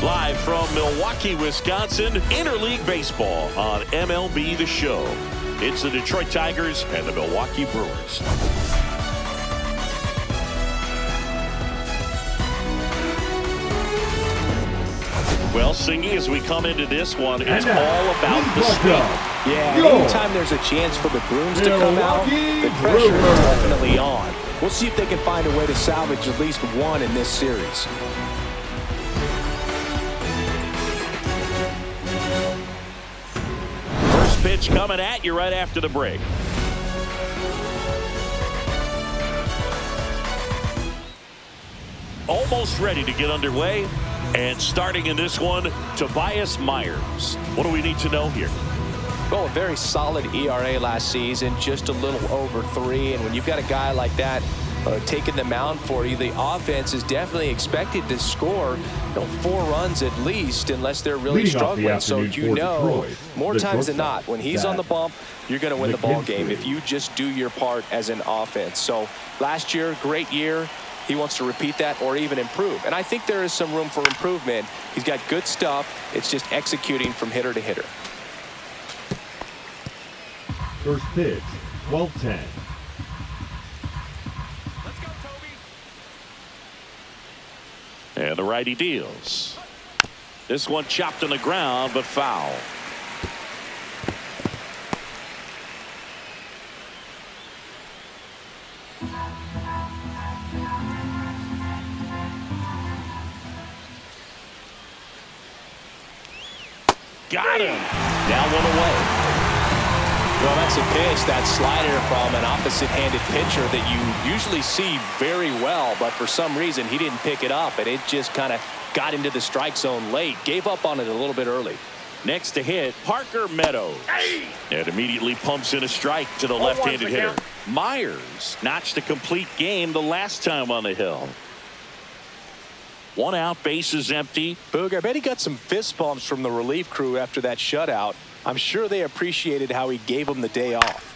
Live from Milwaukee, Wisconsin, Interleague Baseball on MLB The Show. It's the Detroit Tigers and the Milwaukee Brewers. Well, Singy, as we come into this one, it's all about the speed. Yeah, anytime there's a chance for the Brooms to come out, the pressure is definitely on. We'll see if they can find a way to salvage at least one in this series. First pitch coming at you right after the break. Almost ready to get underway. And starting in this one, Tobias Myers. What do we need to know here? Well, a very solid ERA last season, just a little over 3. And when you've got a guy like that taking the mound for you, the offense is definitely expected to score 4 runs at least, unless they're really struggling. So more times than not, when he's on the bump, you're going to win the ball game if you just do your part as an offense. So last year, great year. He wants to repeat that or even improve. And I think there is some room for improvement. He's got good stuff. It's just executing from hitter to hitter. First pitch, 12-10. Let's go, Toby. And the righty deals. This one chopped on the ground, but foul. Got him. Now 1 away. Well, that's a pitch, that slider from an opposite-handed pitcher that you usually see very well, but for some reason he didn't pick it up, and it just kind of got into the strike zone late. Gave up on it a little bit early. Next to hit, Parker Meadows. And immediately pumps in a strike to the left-handed hitter. Myers notched a complete game the last time on the hill. 1 out, bases empty. Boog, I bet he got some fist bumps from the relief crew after that shutout. I'm sure they appreciated how he gave them the day off.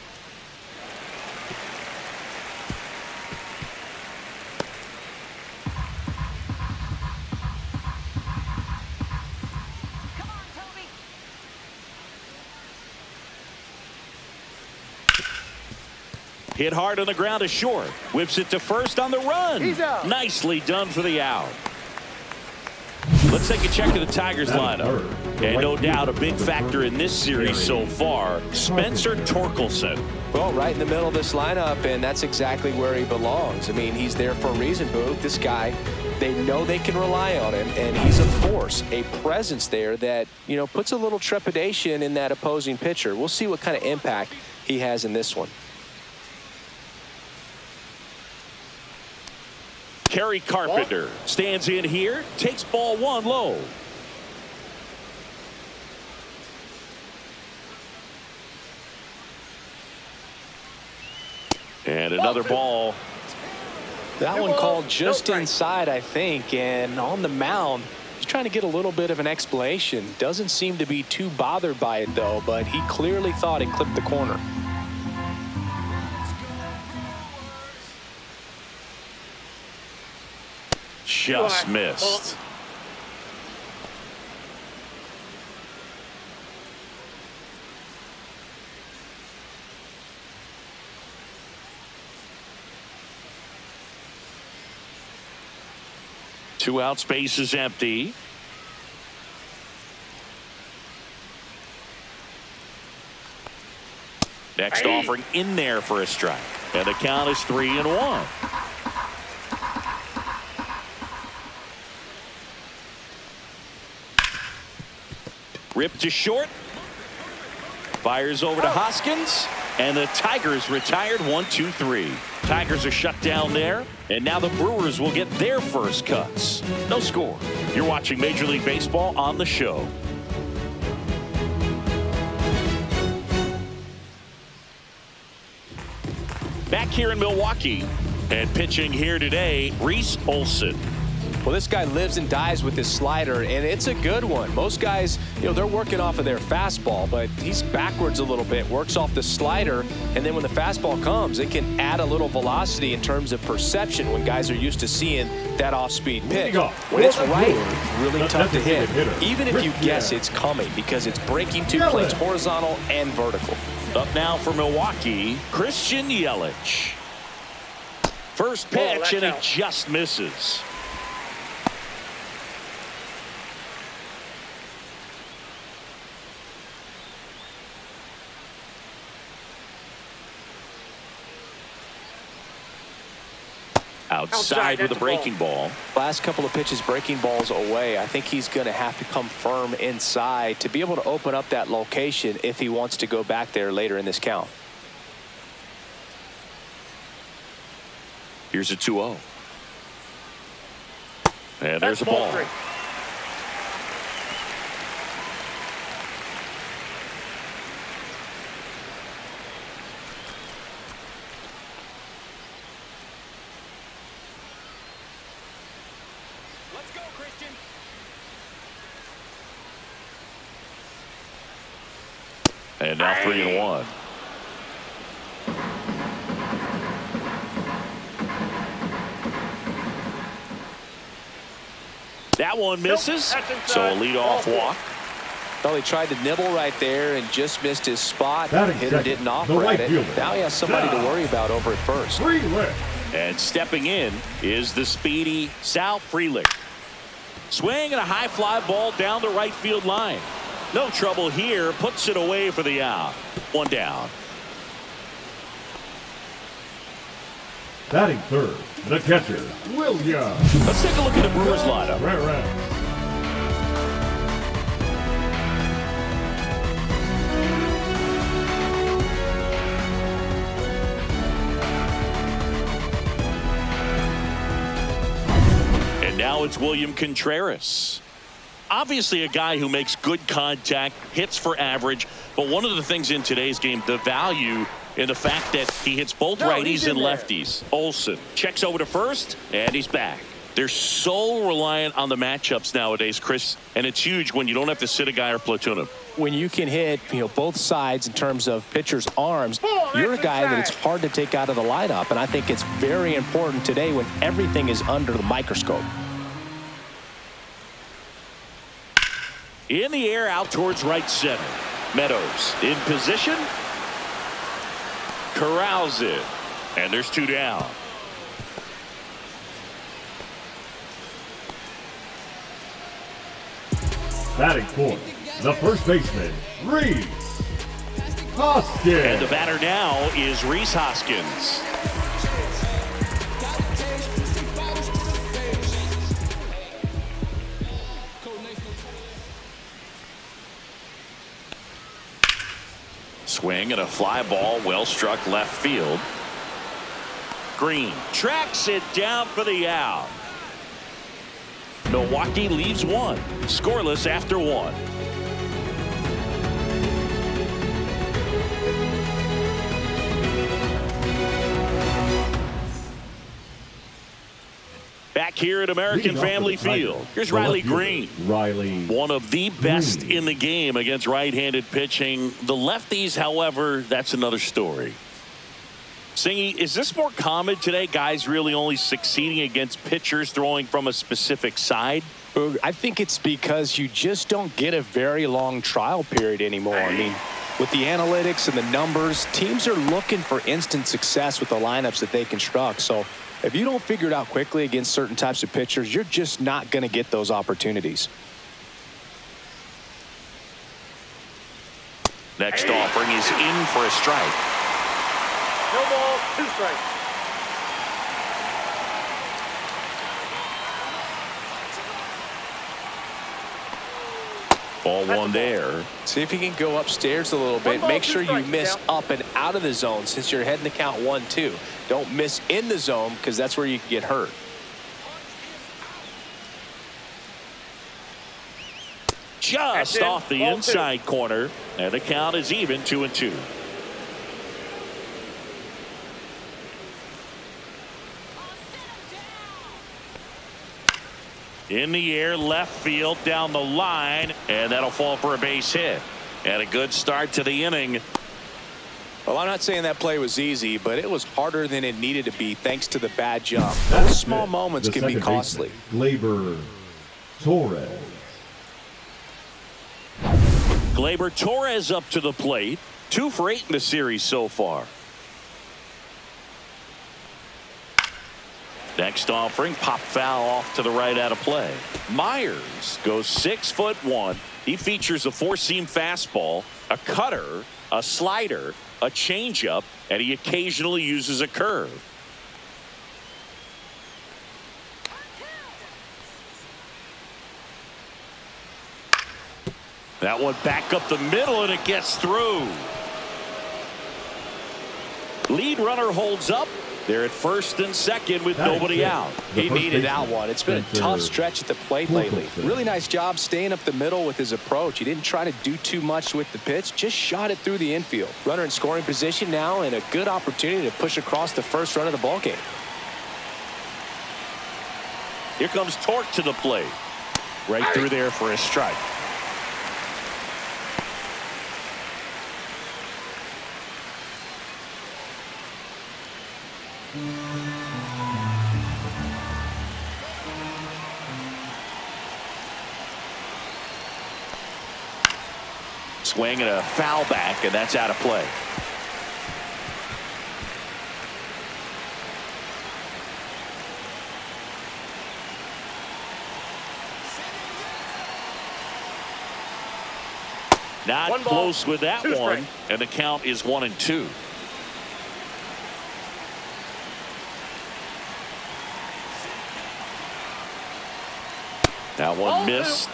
Come on, Toby. Hit hard on the ground to short. Whips it to first on the run. He's out. Nicely done for the out. Let's take a check of the Tigers lineup. And no doubt a big factor in this series so far, Spencer Torkelson. Well, right in the middle of this lineup, and that's exactly where he belongs. I mean, he's there for a reason, Boog. This guy, they know they can rely on him, and he's a force, a presence there that, puts a little trepidation in that opposing pitcher. We'll see what kind of impact he has in this one. Kerry Carpenter stands in here, takes ball 1 low. And another ball. That one called just inside, I think, and on the mound, he's trying to get a little bit of an explanation. Doesn't seem to be too bothered by it, though, but he clearly thought it clipped the corner. Just missed. Two out, space is empty. Next offering in there for a strike. And the count is 3-1. Ripped to short. Fires over to Hoskins. And the Tigers retired 1-2-3. Tigers are shut down there. And now the Brewers will get their first cuts. No score. You're watching Major League Baseball on the Show. Back here in Milwaukee. And pitching here today, Reese Olson. Well, this guy lives and dies with his slider, and it's a good one. Most guys, they're working off of their fastball, but he's backwards a little bit, works off the slider, and then when the fastball comes, it can add a little velocity in terms of perception when guys are used to seeing that off-speed pitch. When it's right, it's really tough to hit, even if you guess it's coming, because it's breaking 2 planes horizontal and vertical. Up now for Milwaukee, Christian Yelich. First pitch, and it just misses. Outside with a breaking ball. Last couple of pitches, breaking balls away. I think he's going to have to come firm inside to be able to open up that location if he wants to go back there later in this count. Here's a 2-0. And there's a ball. And now 3-1. That one misses. So a leadoff walk. Well, he tried to nibble right there and just missed his spot. Hitter didn't offer at it. Now he has somebody to worry about over at first. And stepping in is the speedy Sal Frelick. Swing and a high fly ball down the right field line. No trouble here. Puts it away for the out. 1 down. Batting third, the catcher, Williams. Let's take a look at the Brewers lineup. And now it's William Contreras. Obviously a guy who makes good contact, hits for average, but one of the things in today's game, the value in the fact that he hits both righties and lefties. Olsen checks over to first, and he's back. They're so reliant on the matchups nowadays, Chris, and it's huge when you don't have to sit a guy or platoon him. When you can hit, both sides in terms of pitchers' arms, you're a guy that it's hard to take out of the lineup, and I think it's very important today when everything is under the microscope. In the air, out towards right center. Meadows in position. Corrals it. And there's 2 down. Batting fourth, the first baseman, Rhys Hoskins. And the batter now is Rhys Hoskins. Swing and a fly ball, well struck left field. Green tracks it down for the out. Milwaukee leaves 1, scoreless after 1. Back here at American Family Field, here's Riley Green. One of the best in the game against right-handed pitching. The lefties, however, that's another story. Singy, is this more common today, guys really only succeeding against pitchers throwing from a specific side? I think it's because you just don't get a very long trial period anymore. I mean, with the analytics and the numbers, teams are looking for instant success with the lineups that they construct. So if you don't figure it out quickly against certain types of pitchers, you're just not going to get those opportunities. Next offering is in for a strike. No ball, 2 strikes. Ball 1 there. See if you can go upstairs a little bit. Make sure you miss up and out of the zone since you're heading to count 1-2. Don't miss in the zone because that's where you can get hurt. Just off the inside corner, and the count is even 2-2. In the air, left field, down the line, and that'll fall for a base hit. And a good start to the inning. Well, I'm not saying that play was easy, but it was harder than it needed to be thanks to the bad jump. Those small moments can be costly. Gleyber Torres. Gleyber Torres up to the plate. 2 for 8 in the series so far. Next offering, pop foul off to the right out of play. Myers goes 6'1". He features a 4-seam fastball, a cutter, a slider, a changeup, and he occasionally uses a curve. That one back up the middle, and it gets through. Lead runner holds up. They're at first and second with nobody out. He needed that one. It's been a tough stretch at the plate lately. Really nice job staying up the middle with his approach. He didn't try to do too much with the pitch, just shot it through the infield. Runner in scoring position now, and a good opportunity to push across the first run of the ballgame. Here comes Torque to the plate. Right through there for a strike. Swing and a foul back, and that's out of play. Not close with that one, and the count is 1-2. That one missed.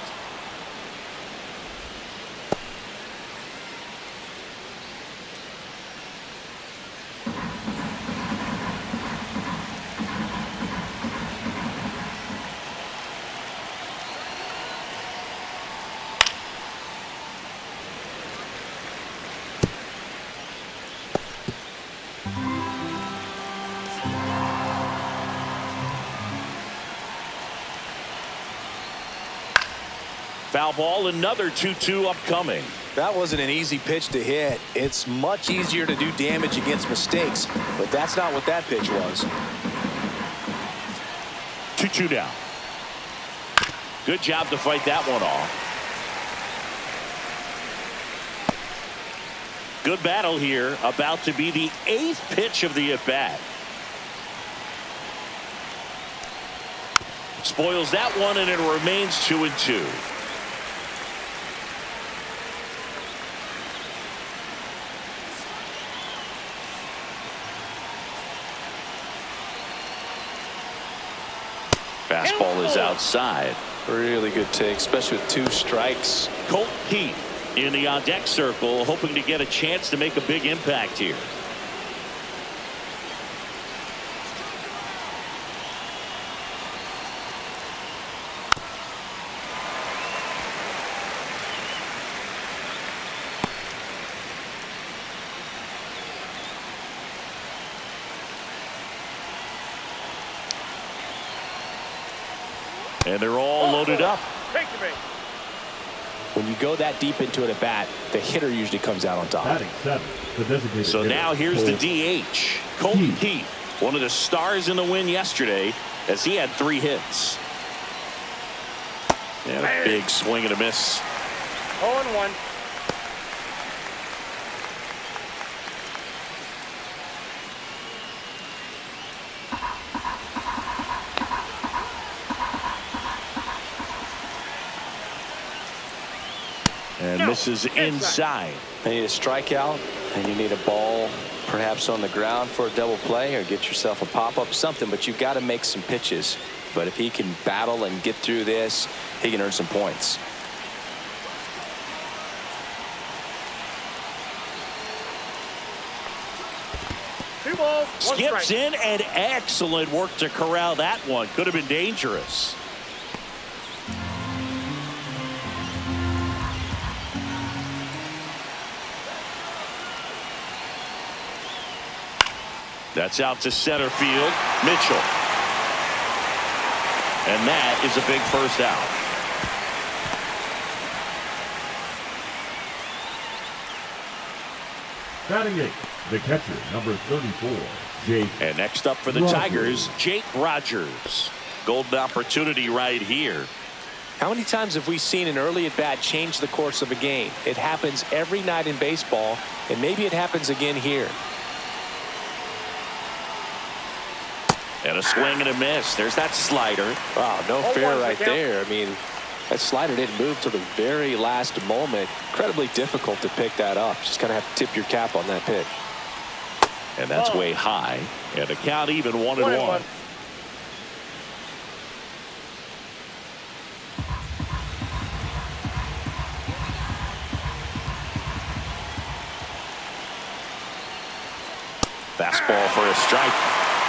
Foul ball, another 2-2 upcoming. That wasn't an easy pitch to hit. It's much easier to do damage against mistakes, but that's not what that pitch was. 2-2 down. Good job to fight that one off. Good battle here. About to be the 8th pitch of the at-bat. Spoils that one, and it remains 2-2. Fastball is outside. Really good take, especially with 2 strikes. Colt Keith in the on-deck circle, hoping to get a chance to make a big impact here. And they're all loaded up. When you go that deep into it at bat, the hitter usually comes out on top. Batting 7, the designated So hitter, now here's the DH, Colton Keith, one of the stars in the win yesterday, as he had 3 hits. And a big swing and a miss. 0-1. And misses inside. You need a strikeout, and you need a ball perhaps on the ground for a double play, or get yourself a pop-up, something, but you've got to make some pitches. But if he can battle and get through this, he can earn some points. Two balls, one Skips strike. in, and excellent work to corral that one. Could have been dangerous. That's out to center field. Mitchell. And that is a big first out. Batting 8, the catcher, number 34, Jake. And next up for the Rogers. Tigers, Jake Rogers. Golden opportunity right here. How many times have we seen an early at bat change the course of a game? It happens every night in baseball, and maybe it happens again here. And a swing and a miss. There's that slider. Wow, no fair right there. I mean, that slider didn't move till the very last moment. Incredibly difficult to pick that up. Just kind of have to tip your cap on that pitch. And that's way high. And the count even 1-1. Fastball for a strike.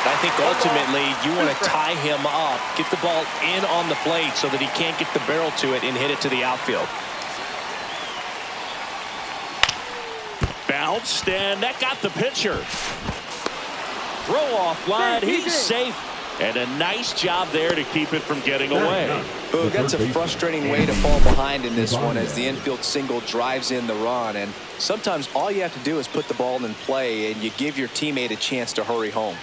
I think ultimately you want to tie him up, get the ball in on the plate so that he can't get the barrel to it and hit it to the outfield. Bounced, and that got the pitcher. Throw off line. He's safe. And a nice job there to keep it from getting away. Boog, that's a frustrating way to fall behind in this one as the infield single drives in the run. And sometimes all you have to do is put the ball in play and you give your teammate a chance to hurry home.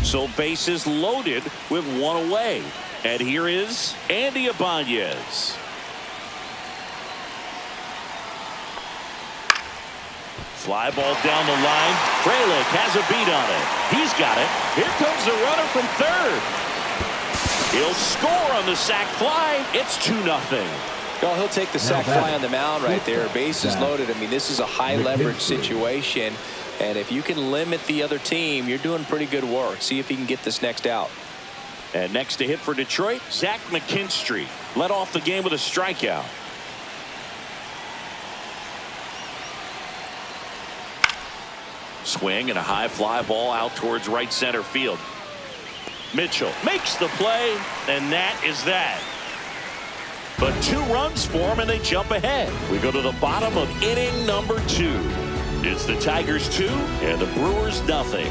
So bases loaded with one away. And here is Andy Ibanez. Fly ball down the line. Frelick has a beat on it. He's got it. Here comes the runner from third. He'll score on the sac fly. It's 2-0. Well, he'll take the sac fly on the mound right there. Bases loaded. I mean, this is a high leverage situation. And if you can limit the other team, you're doing pretty good work. See if he can get this next out. And next to hit for Detroit, Zach McKinstry led off the game with a strikeout. Swing and a high fly ball out towards right center field. Mitchell makes the play, and that is that. But 2 runs for him, and they jump ahead. We go to the bottom of inning number 2. It's the Tigers 2 and the Brewers nothing.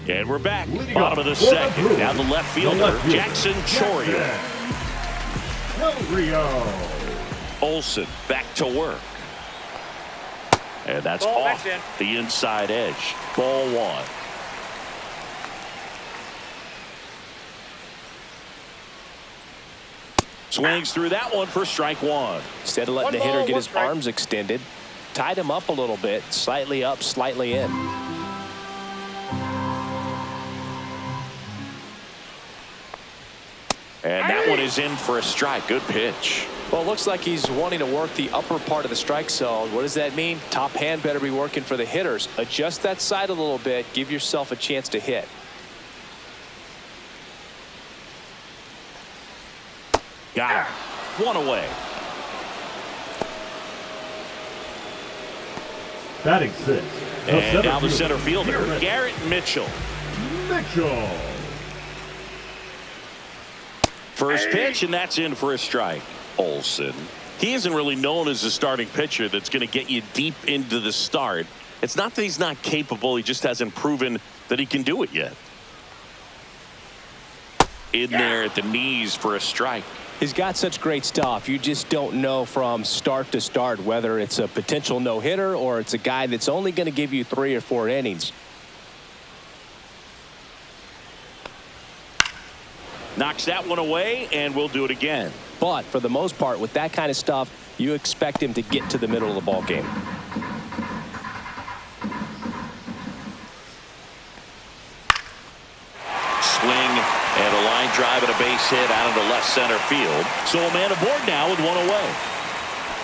And we're back. Bottom of the second. Now the left fielder, Jackson Chourio. Olsen back to work. And that's off the inside edge. Ball 1. Swings through that one for strike 1. Instead of letting the hitter get his arms extended, tied him up a little bit, slightly up, slightly in. And that one is in for a strike. Good pitch. Well, it looks like he's wanting to work the upper part of the strike zone. What does that mean? Top hand better be working for the hitters. Adjust that side a little bit. Give yourself a chance to hit. Got him. 1 away. Batting 6. And now the center fielder, Garrett Mitchell. First pitch, and that's in for a strike. Olsen. He isn't really known as a starting pitcher that's going to get you deep into the start. It's not that he's not capable. He just hasn't proven that he can do it yet. In there at the knees for a strike. He's got such great stuff. You just don't know from start to start whether it's a potential no-hitter or it's a guy that's only going to give you 3 or 4 innings. Knocks that one away, and we'll do it again. But for the most part, with that kind of stuff, you expect him to get to the middle of the ball game. Swing and a line drive and a base hit out into left center field. So a man aboard now with 1 away.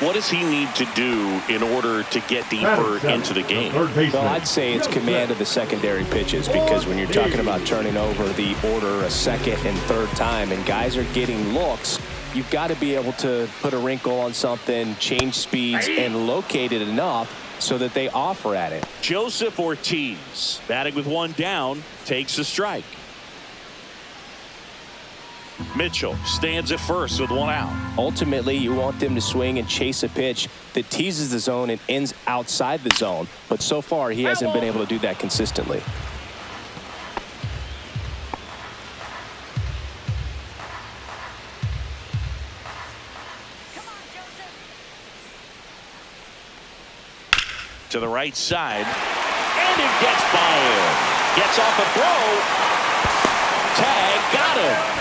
What does he need to do in order to get deeper into the game? Well, I'd say it's command of the secondary pitches, because when you're talking about turning over the order a second and third time and guys are getting looks, you've got to be able to put a wrinkle on something, change speeds, and locate it enough so that they offer at it. Joseph Ortiz, batting with one down, takes a strike. Mitchell stands at first with one out. Ultimately, you want them to swing and chase a pitch that teases the zone and ends outside the zone. But so far, he hasn't been able to do that consistently. To the right side, and it gets by him. Gets off a throw. Tag, got him.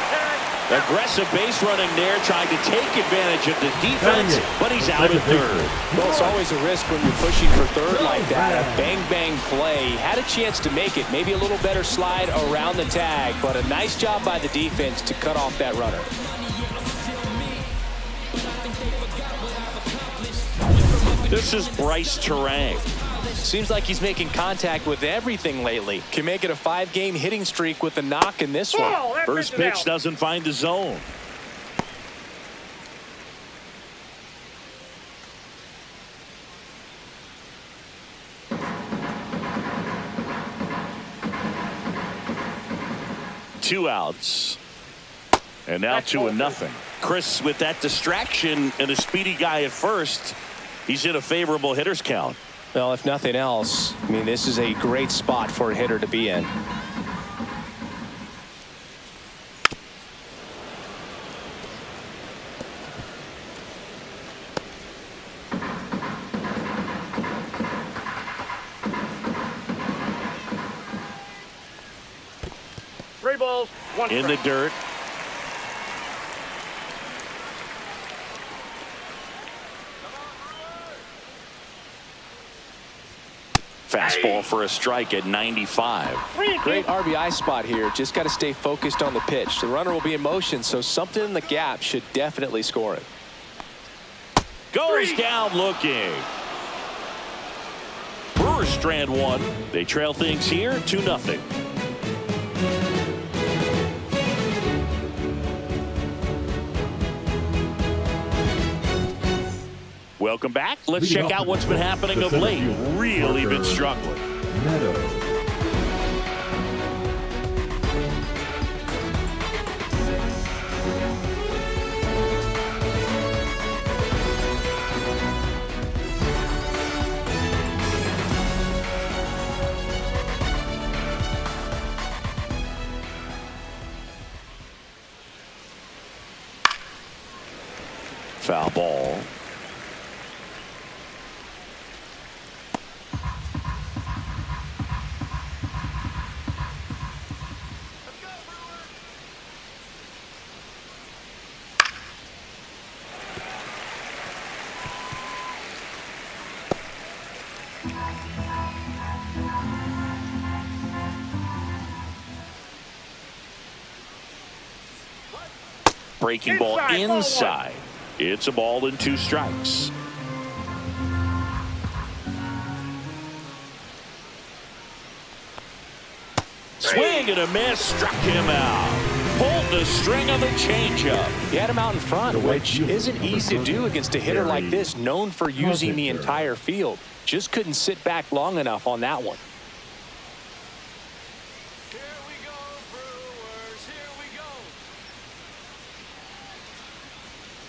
Aggressive base running there, trying to take advantage of the defense, but he's out at third. Well, it's always a risk when you're pushing for third like that. A bang-bang play. Had a chance to make it. Maybe a little better slide around the tag, but a nice job by the defense to cut off that runner. This is Bryce Terang. Seems like he's making contact with everything lately. Can make it a 5-game hitting streak with a knock in this one. First pitch doesn't find the zone. Two outs. And now 2-0. Chris, with that distraction and a speedy guy at first, he's in a favorable hitter's count. Well, if nothing else, I mean, this is a great spot for a hitter to be in. Three balls, one in the strike. dirt. Fastball for a strike at 95. Great RBI spot here. Just got to stay focused on the pitch. The runner will be in motion, so something in the gap should definitely score it. Goes down looking. Brewers strand one. They trail things here 2-0. Welcome back. Let's check out what's been happening of late. Really been struggling. Foul ball. Breaking ball inside. It's a ball and 2 strikes. Swing and a miss, struck him out. Pulled the string on the changeup. He had him out in front, which isn't easy to do against a hitter like this, known for using the entire field. Just couldn't sit back long enough on that one.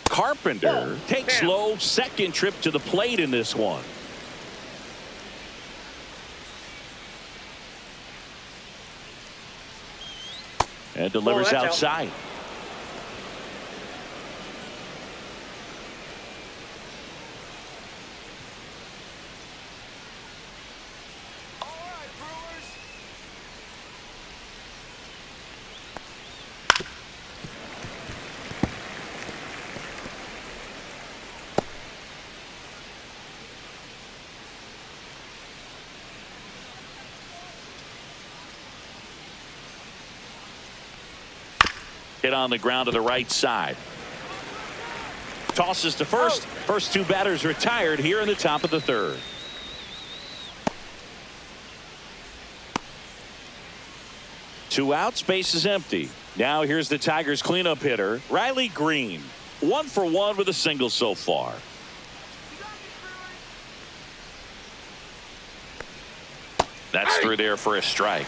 Carpenter takes low, second trip to the plate in this one. And delivers outside. Hit on the ground to the right side. Tosses to first. First 2 batters retired here in the top of the 3rd. Two outs, base is empty. Now here's the Tigers cleanup hitter, Riley Green. 1 for 1 with a single so far. That's through there for a strike.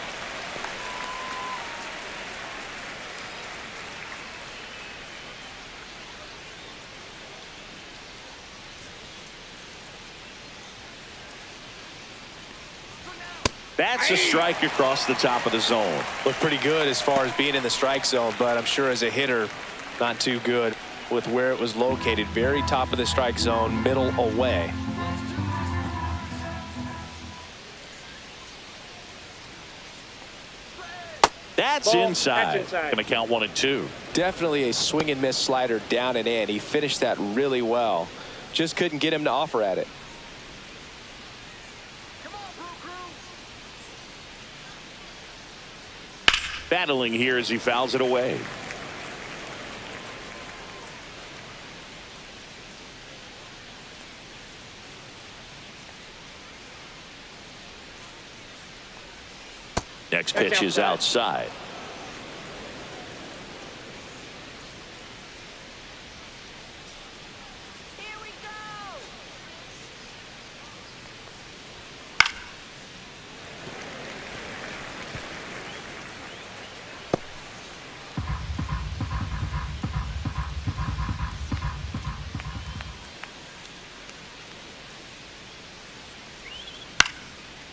That's a strike across the top of the zone. Looked pretty good as far as being in the strike zone, but I'm sure as a hitter, not too good with where it was located. Very top of the strike zone, middle away. That's inside. Going to count 1-2. Definitely a swing and miss slider down and in. He finished that really well. Just couldn't get him to offer at it. Battling here as he fouls it away. Next pitch is outside.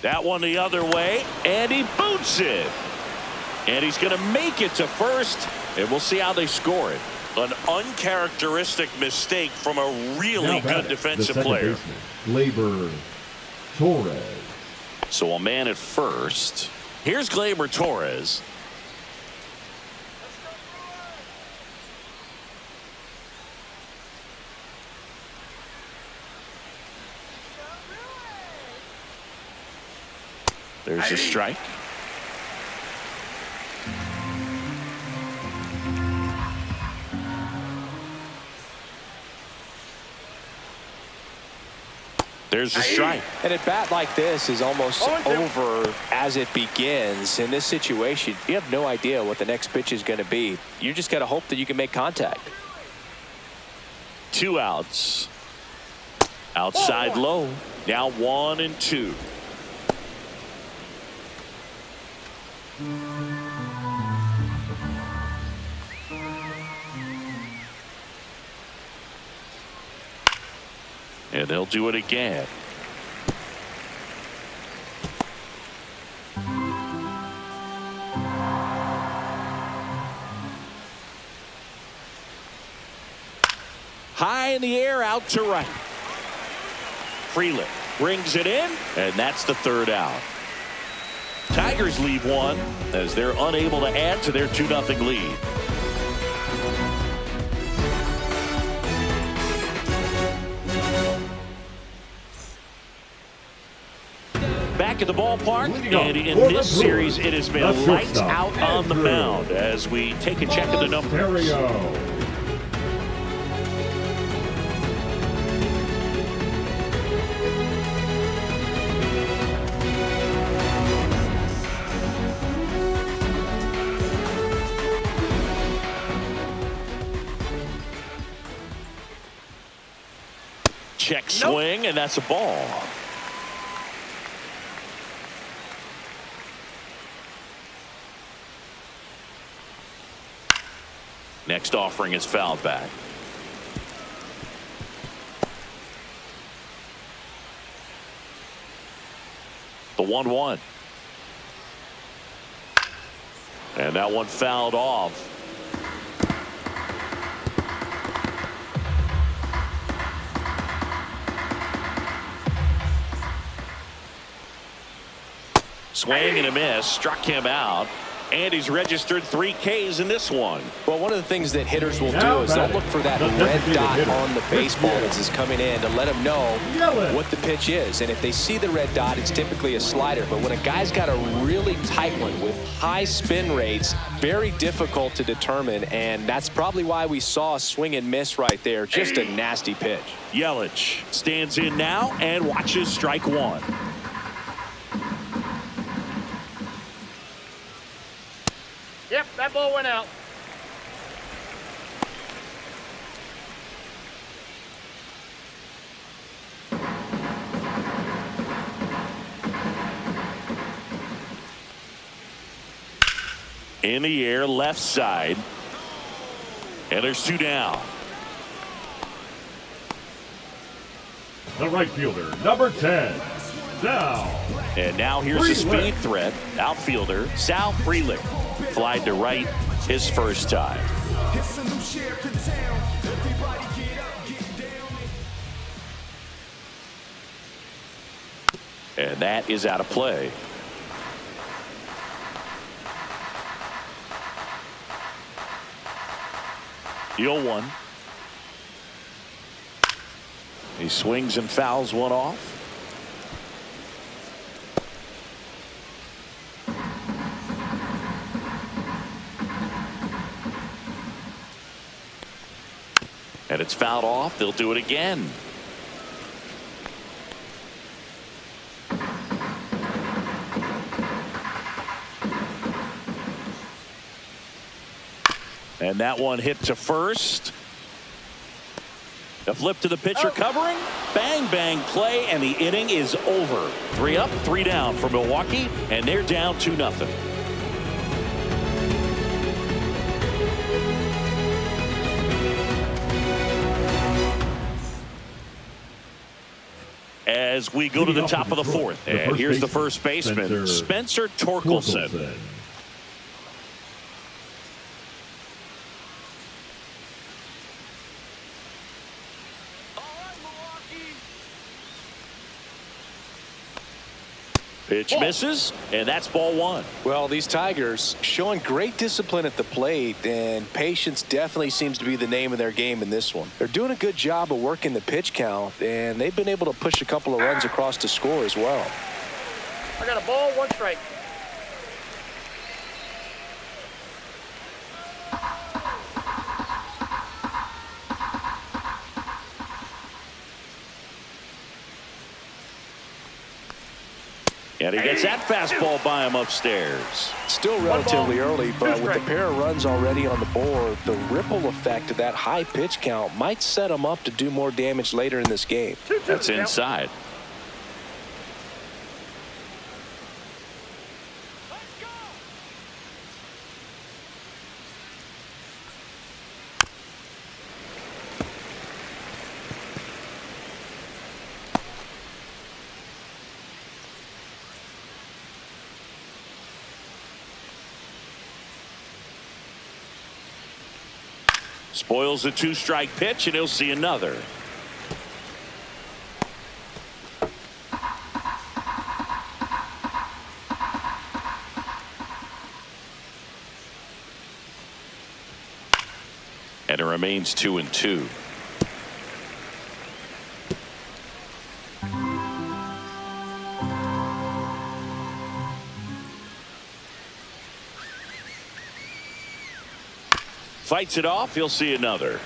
That one the other way, and he boots it. And he's going to make it to first, and we'll see how they score it. An uncharacteristic mistake from a really good defensive player. Gleyber Torres. So a man at first. Here's Gleyber Torres. There's a strike. There's a strike. And a bat like this is almost over as it begins. In this situation, you have no idea what the next pitch is going to be. You just got to hope that you can make contact. 2 outs. Outside low. Now 1-2. And they'll do it again. High in the air, out to right. Freeland brings it in, and that's the 3rd out. Tigers lead one as they're unable to add to their 2-0 lead. Back at the ballpark, and in this series, it has been lights out on the mound as we take a check of the numbers. Check swing, and that's a ball. Next offering is fouled back. The 1-1. And that one fouled off. Swing and a miss, struck him out, and he's registered 3 Ks in this one. Well, one of the things that hitters will do is they'll look for that red dot on the baseball as it's coming in to let them know what the pitch is. And if they see the red dot, it's typically a slider. But when a guy's got a really tight one with high spin rates, very difficult to determine. And that's probably why we saw a swing and miss right there. Just a nasty pitch. Yelich stands in now and watches strike 1. Yep, that ball went out. In the air, left side. And there's 2 down. The right fielder, number 10, Sal. And now here's the speed threat. Outfielder, Sal Frelick. Flied to right his first time. And that is out of play. The 0-1. He swings and fouls one off. And it's fouled off. They'll do it again. And that one hit to first. The flip to the pitcher covering. Bang, bang play, and the inning is over. 3 up, 3 down for Milwaukee, and they're down 2-0. As we go to the top of the 4th, and here's the first baseman, Spencer Torkelson. Pitch misses, and that's ball 1. Well, these Tigers showing great discipline at the plate, and patience definitely seems to be the name of their game in this one. They're doing a good job of working the pitch count, and they've been able to push a couple of runs across to score as well. I got a ball, 1 strike. And he gets that fastball by him upstairs. Still relatively early, but with the pair of runs already on the board, the ripple effect of that high pitch count might set them up to do more damage later in this game. That's inside. Spoils the 2-strike pitch, and he'll see another. And it remains 2-2. Fights it off. He'll see another.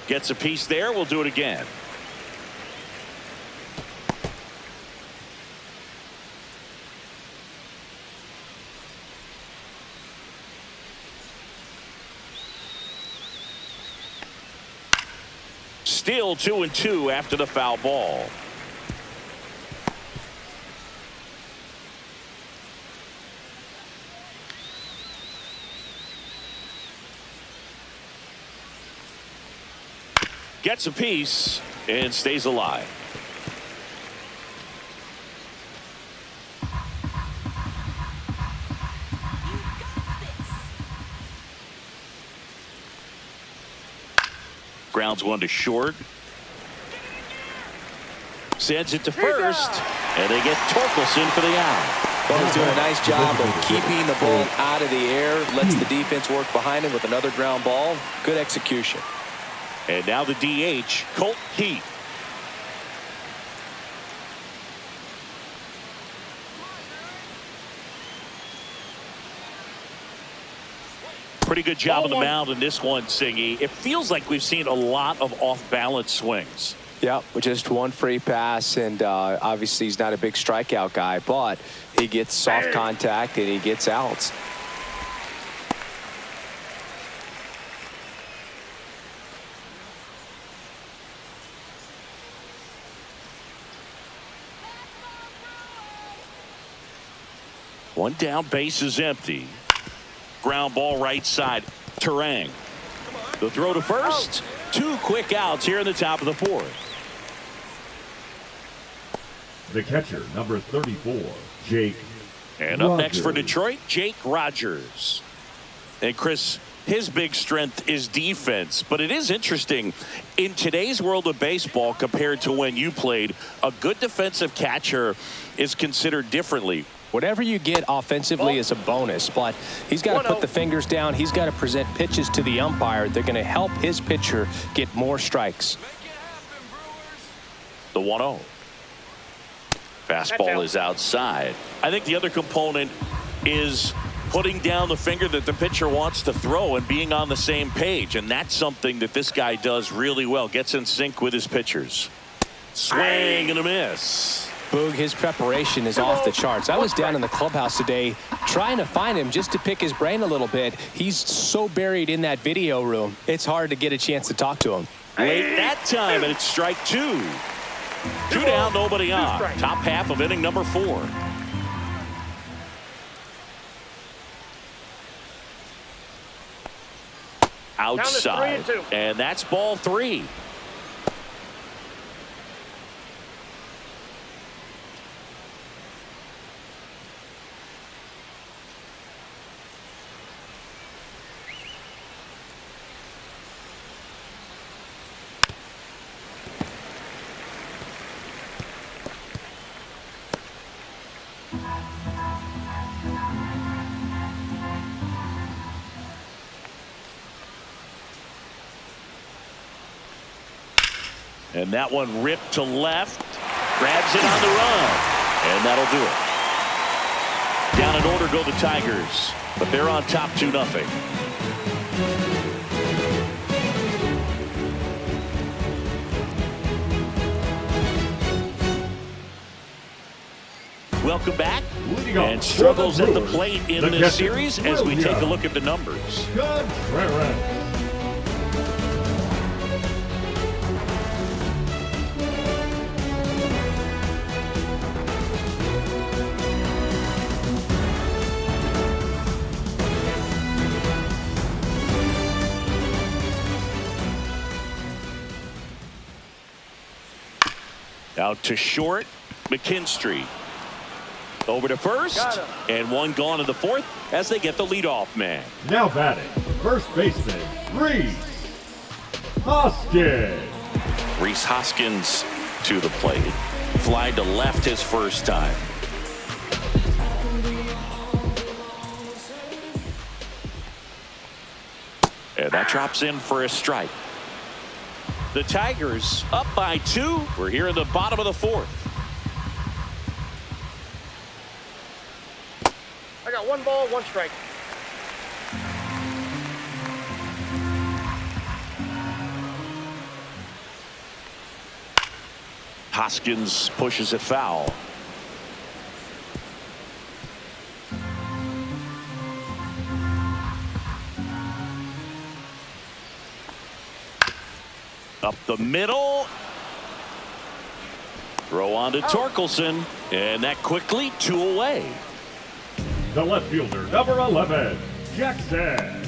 Gets a piece there. We'll do it again. Still 2-2 after the foul ball. Gets a piece and stays alive. Grounds one to short. Sends it to first, and they get Torkelson for the out. Well, he's doing a nice job of keeping the ball out of the air, lets the defense work behind him with another ground ball. Good execution. And now the DH, Colt Keith. Pretty good job on the mound in this one, Singy. It feels like we've seen a lot of off-balance swings. Yeah, with just one free pass, and obviously he's not a big strikeout guy, but he gets soft contact and he gets outs. One down, base is empty. Ground ball right side. Terang. The throw to first. 2 quick outs here in the top of the 4th. The catcher, number 34, Jake. And up next for Detroit, Jake Rogers. And Chris, his big strength is defense, but it is interesting in today's world of baseball compared to when you played, a good defensive catcher is considered differently. Whatever you get offensively is a bonus, but he's got to put the fingers down. He's got to present pitches to the umpire. They're going to help his pitcher get more strikes. The 1-0. Fastball is outside. I think the other component is putting down the finger that the pitcher wants to throw and being on the same page, and that's something that this guy does really well. Gets in sync with his pitchers. Swing and a miss. Boog, his preparation is off the charts. I was down in the clubhouse today trying to find him just to pick his brain a little bit. He's so buried in that video room, it's hard to get a chance to talk to him. Late that time, and it's strike 2. 2 down, nobody on. Top half of inning number 4. Outside, and that's ball 3. And that one ripped to left. Grabs it on the run. And that'll do it. Down in order go the Tigers. But they're on top 2-0. Welcome back. And struggles at the plate in this series as we take a look at the numbers. Out to short, McKinstry. Over to first, and one gone in the 4th as they get the leadoff man. Now batting, first baseman, Rhys Hoskins. Rhys Hoskins to the plate. Fly to left his first time. And that drops in for a strike. The Tigers up by 2. We're here in the bottom of the 4th. I got 1 ball, 1 strike. Hoskins pushes it foul. Up the middle. Throw on to Torkelson. And that quickly 2 away. The left fielder, number 11, Jackson.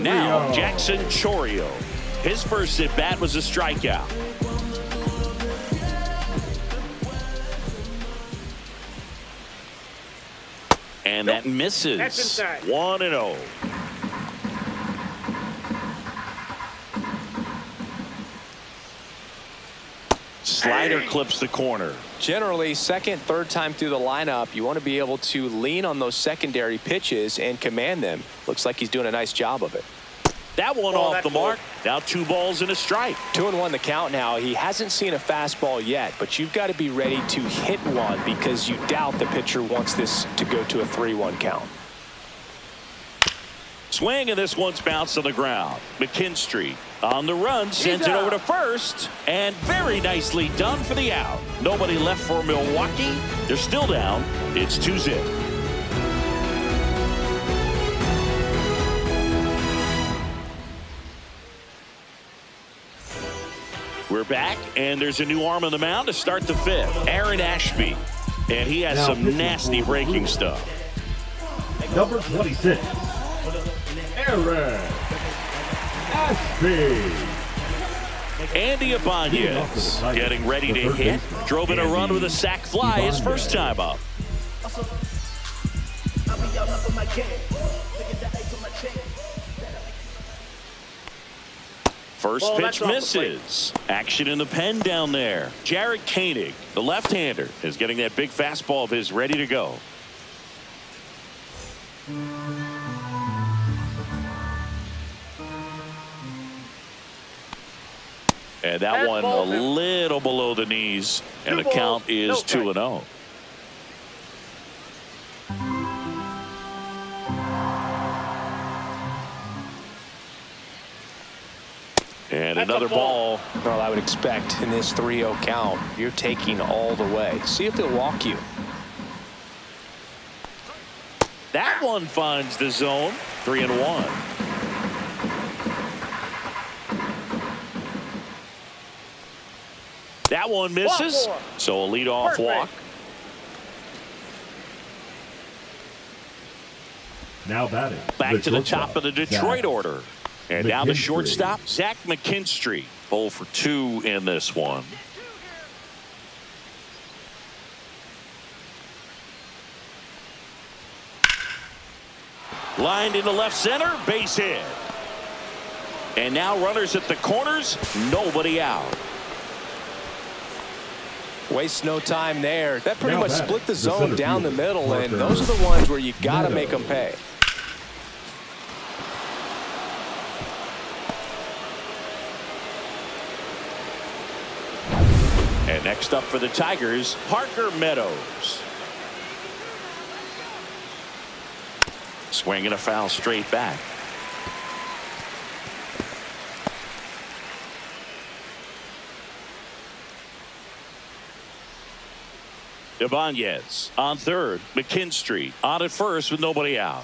Now Jackson Chourio. His first at bat was a strikeout. And that misses. 1-0. Slider clips the corner. Generally, second, third time through the lineup, you want to be able to lean on those secondary pitches and command them. Looks like he's doing a nice job of it. That one off the mark. Now 2 balls and a strike. 2-1 the count now. He hasn't seen a fastball yet, but you've got to be ready to hit one because you doubt the pitcher wants this to go to a 3-1 count. Swing, and this one's bounced to the ground. McKinstry on the run, sends it over to first, and very nicely done for the out. Nobody left for Milwaukee. They're still down. It's 2-0. We're back, and there's a new arm on the mound to start the 5th. Aaron Ashby. And he has Now some pitching nasty for the breaking Brewers. stuff. Number 26, Aaron Ashby. Andy Ibanez getting ready to hit. Drove in a run with a sac fly his first time up. First pitch misses. Action in the pen down there. Jared Koenig, the left-hander, is getting that big fastball of his ready to go. And that one a little below the knees, and the count is 2-0. And another ball. Well, I would expect in this 3-0 count, you're taking all the way. See if he'll walk you. That one finds the zone. 3-1. That one misses. So a leadoff walk. Now batting. Back to the top shortstop, of the Detroit Zach order. And now the McKinstry. shortstop, Zach McKinstry. 0 for 2 in this one. Lined into left center, base hit. And now runners at the corners, nobody out. Waste no time there. That pretty Now much batting, split the the zone center down the fielder, middle, and Parker those are the ones where you got to Meadows. make them pay. And next up for the Tigers, Parker Meadows. Swinging a foul straight back. Ibanez on third. McKinstry on at first with nobody out.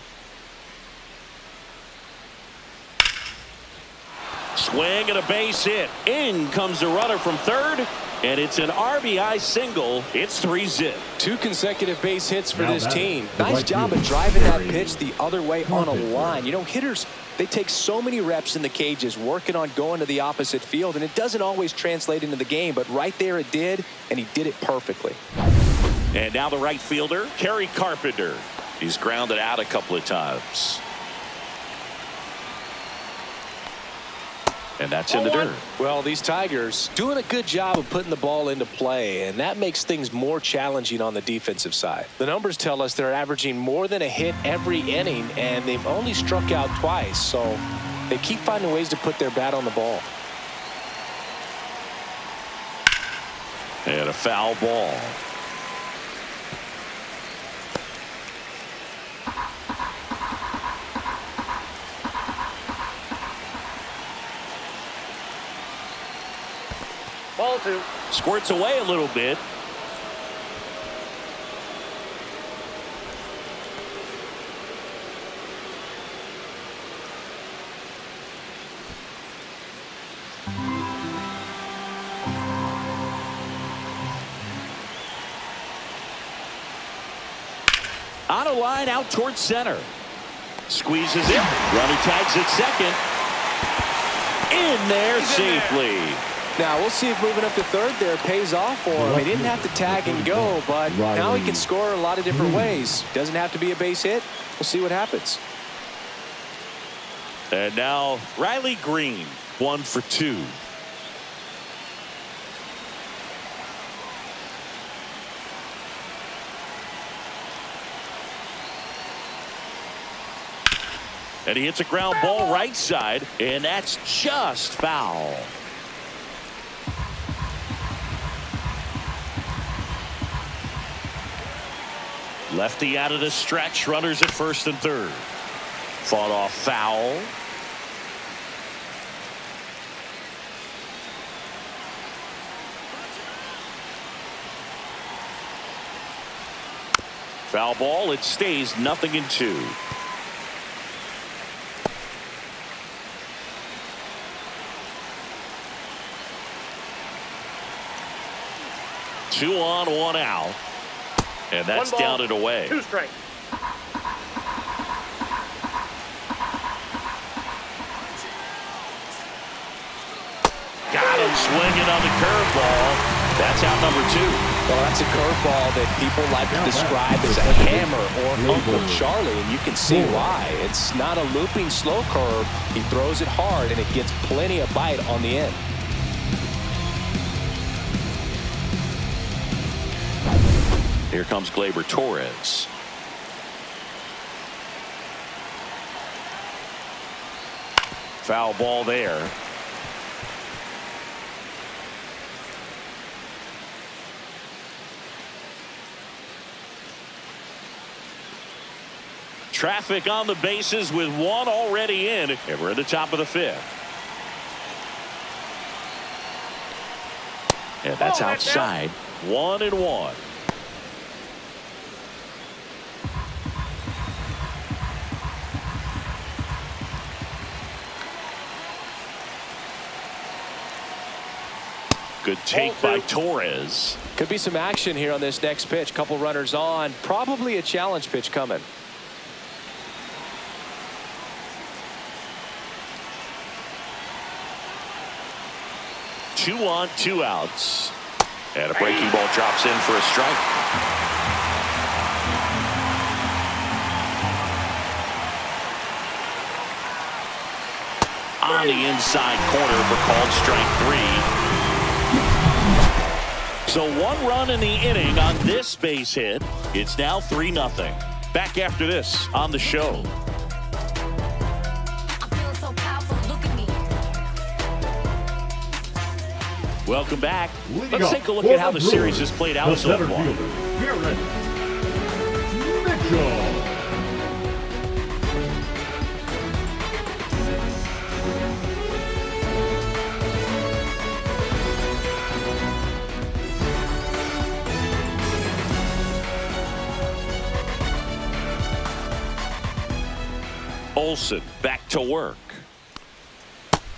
Swing and a base hit. In comes the runner from third, and it's an RBI single. It's 3-0. 2 consecutive base hits for Now this batting, team. the Nice right job fielder, of driving that Gary pitch the other way on a Carpenter. line. You know, hitters, they take so many reps in the cages working on going to the opposite field, and it doesn't always translate into the game, but right there it did, and he did it perfectly. And now the right fielder, Kerry Carpenter. He's grounded out a couple of times. And that's in the dirt. Well, these Tigers doing a good job of putting the ball into play, and that makes things more challenging on the defensive side. The numbers tell us they're averaging more than a hit every inning, and they've only struck out twice, so they keep finding ways to put their bat on the ball. And a foul ball. Ball 2. Squirts away a little bit. On a line out towards center. Squeezes it. Runner tags at second. In there safely. Now, we'll see if moving up to third there pays off for him. He didn't have to tag and go, but now he can score a lot of different ways. Doesn't have to be a base hit. We'll see what happens. And now Riley Green, 1 for 2. And he hits a ground ball right side, and that's just foul. Lefty out of the stretch, runners at first and third. Fought off foul. Foul ball, it stays 0-2. Two on, 1 out. And that's 1 ball, down and away. 2 strikes. Got him swinging on the curveball. That's out number 2. Well, that's a curveball that people like to describe as a hammer or Uncle Charlie, and you can see why. It's not a looping slow curve. He throws it hard, and it gets plenty of bite on the end. Here comes Gleyber Torres. Foul ball there. Traffic on the bases with 1 already in, and we're at the top of the 5th. And that's outside. 1-1. Good take by Torres. Could be some action here on this next pitch. Couple runners on. Probably a challenge pitch coming. 2 on, 2 outs. And a breaking ball drops in for a strike. On the inside corner for called strike 3. So 1 run in the inning on this base hit. It's now 3-0. Back after this on the show. Welcome back. Let's take a look at how the series has played out so far. Olsen back to work.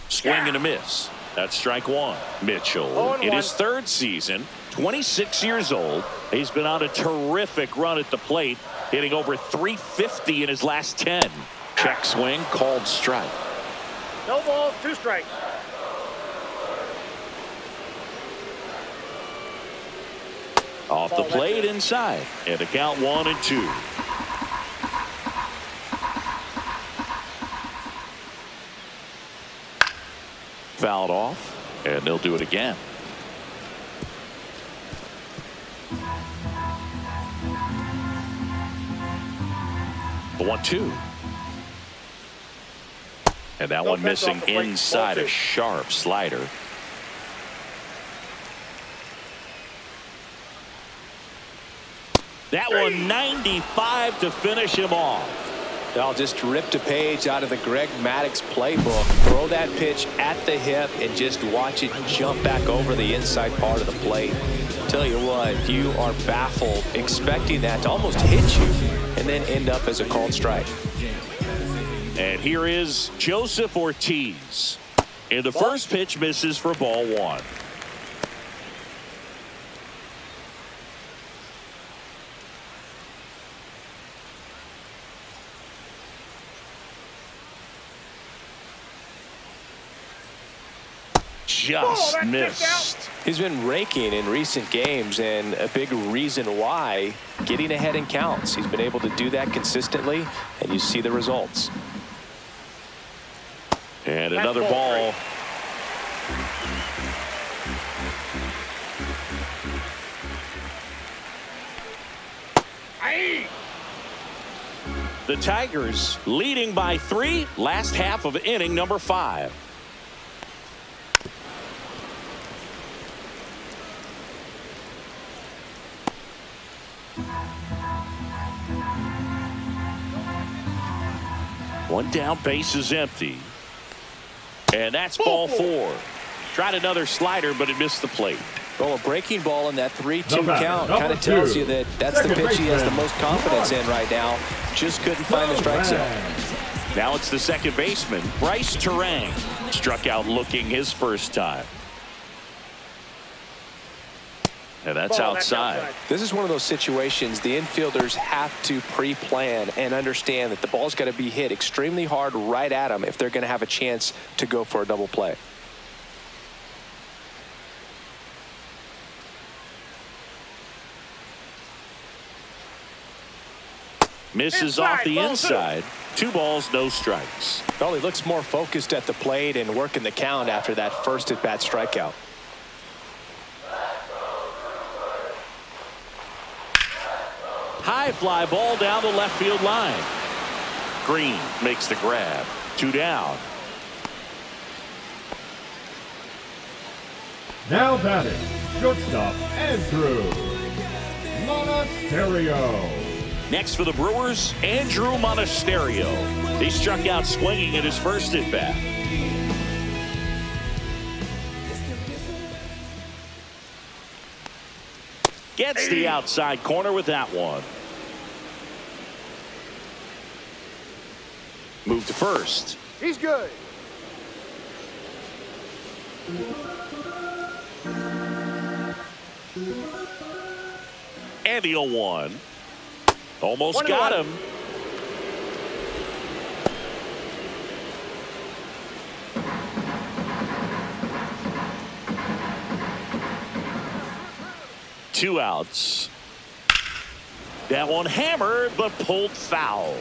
Swing and a miss. That's strike 1. Mitchell in his 3rd season, 26 years old. He's been on a terrific run at the plate, hitting over .350 in his last 10. Check swing, called strike. No balls, 2 strikes. Off the plate inside, and the count 1-2. Fouled off, and they'll do it again. The 1-2. And that one missing inside, a sharp slider. That one 95 to finish him off. I'll just ripped a page out of the Greg Maddux playbook. Throw that pitch at the hip and just watch it jump back over the inside part of the plate. Tell you what, you are baffled expecting that to almost hit you and then end up as a called strike. And here is Joseph Ortiz. And the first pitch misses for ball 1. Just missed. He's been raking in recent games, and a big reason why, getting ahead in counts. He's been able to do that consistently, and you see the results. And another ball. The Tigers leading by 3, last half of inning number 5. One down, base is empty. And that's ball 4. Tried another slider, but it missed the plate. Well, a breaking ball in that 3-2 count kind of tells you that that's the pitch he has the most confidence in right now. Just couldn't find the strike zone. Now it's the second baseman, Bryce Terang. Struck out looking his first time. And that's Ball, that's outside. This is one of those situations the infielders have to pre-plan and understand that the ball's got to be hit extremely hard right at them if they're going to have a chance to go for a double play. Misses off the inside. 2 balls, no strikes. Well, he looks more focused at the plate and working the count after that first at-bat strikeout. High fly ball down the left field line. Green makes the grab. 2 down. Now batting, shortstop Andrew Monasterio. Next for the Brewers, Andrew Monasterio. He struck out swinging at his first at bat. Gets the outside corner with that one. Move to first. He's good. And the 0-1. Almost 1-1. got him. Two outs. That one hammered but pulled foul.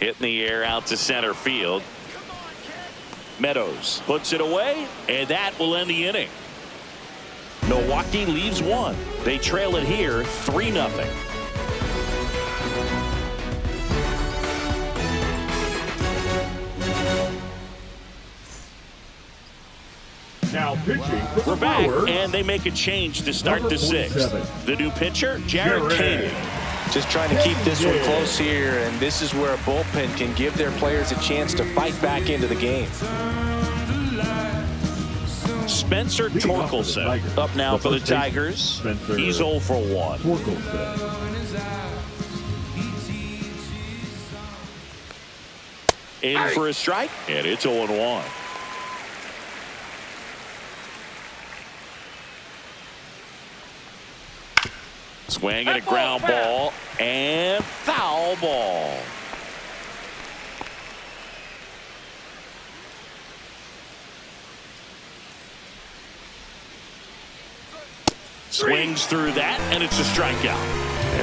Hit in the air out to center field. Meadows puts it away, and that will end the inning. Milwaukee leaves 1. They trail it here 3-0. Now pitching for the We're back, Brewers, and they make a change to start Number the 6th. 47. The new pitcher, Jared Jared. Koenig. Just trying to keep this one close here, and this is where a bullpen can give their players a chance to fight back into the game. Spencer Torkelson up now for the Tigers. He's 0 for 1. Torkelson. In for a strike, and it's 0-1. Swing and a ground ball and foul ball. Swings through that, and it's a strikeout.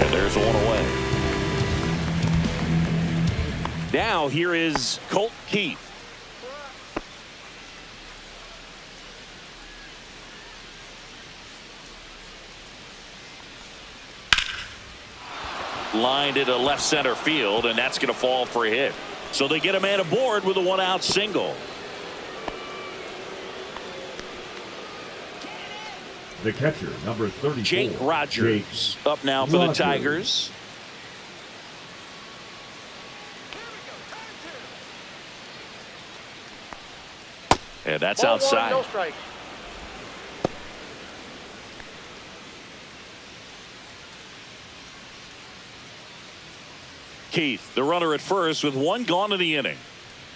And there's one away. Now here is Colt Keith. Lined into left center field, and that's going to fall for a hit. So they get a man aboard with a 1-out single. The catcher, number 34. Jake Rogers up now for the Tigers. And that's Ball outside. 1, no strike. Keith, the runner at first with 1 gone in the inning.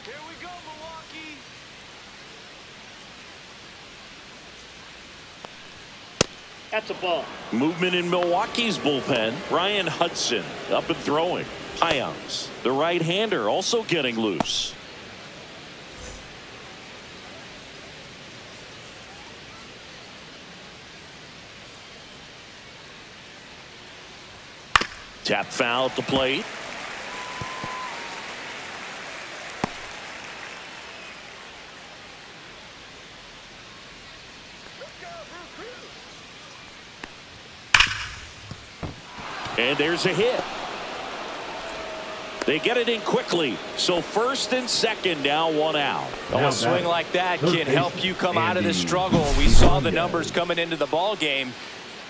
Here we go, Milwaukee. That's a ball. Movement in Milwaukee's bullpen. Ryan Hudson up and throwing. Hyams, the right-hander, also getting loose. Tap foul at the plate. And there's a hit. They get it in quickly. So first and second, now 1 out. A swing like that can help you come out of this struggle. We saw the numbers coming into the ball game,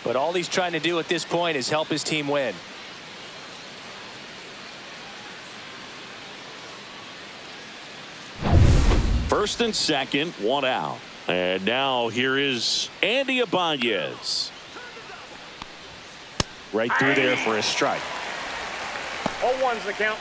but all he's trying to do at this point is help his team win. First and second, 1 out. And now here is Andy Ibanez. Right through there for a strike. 0-1's the count.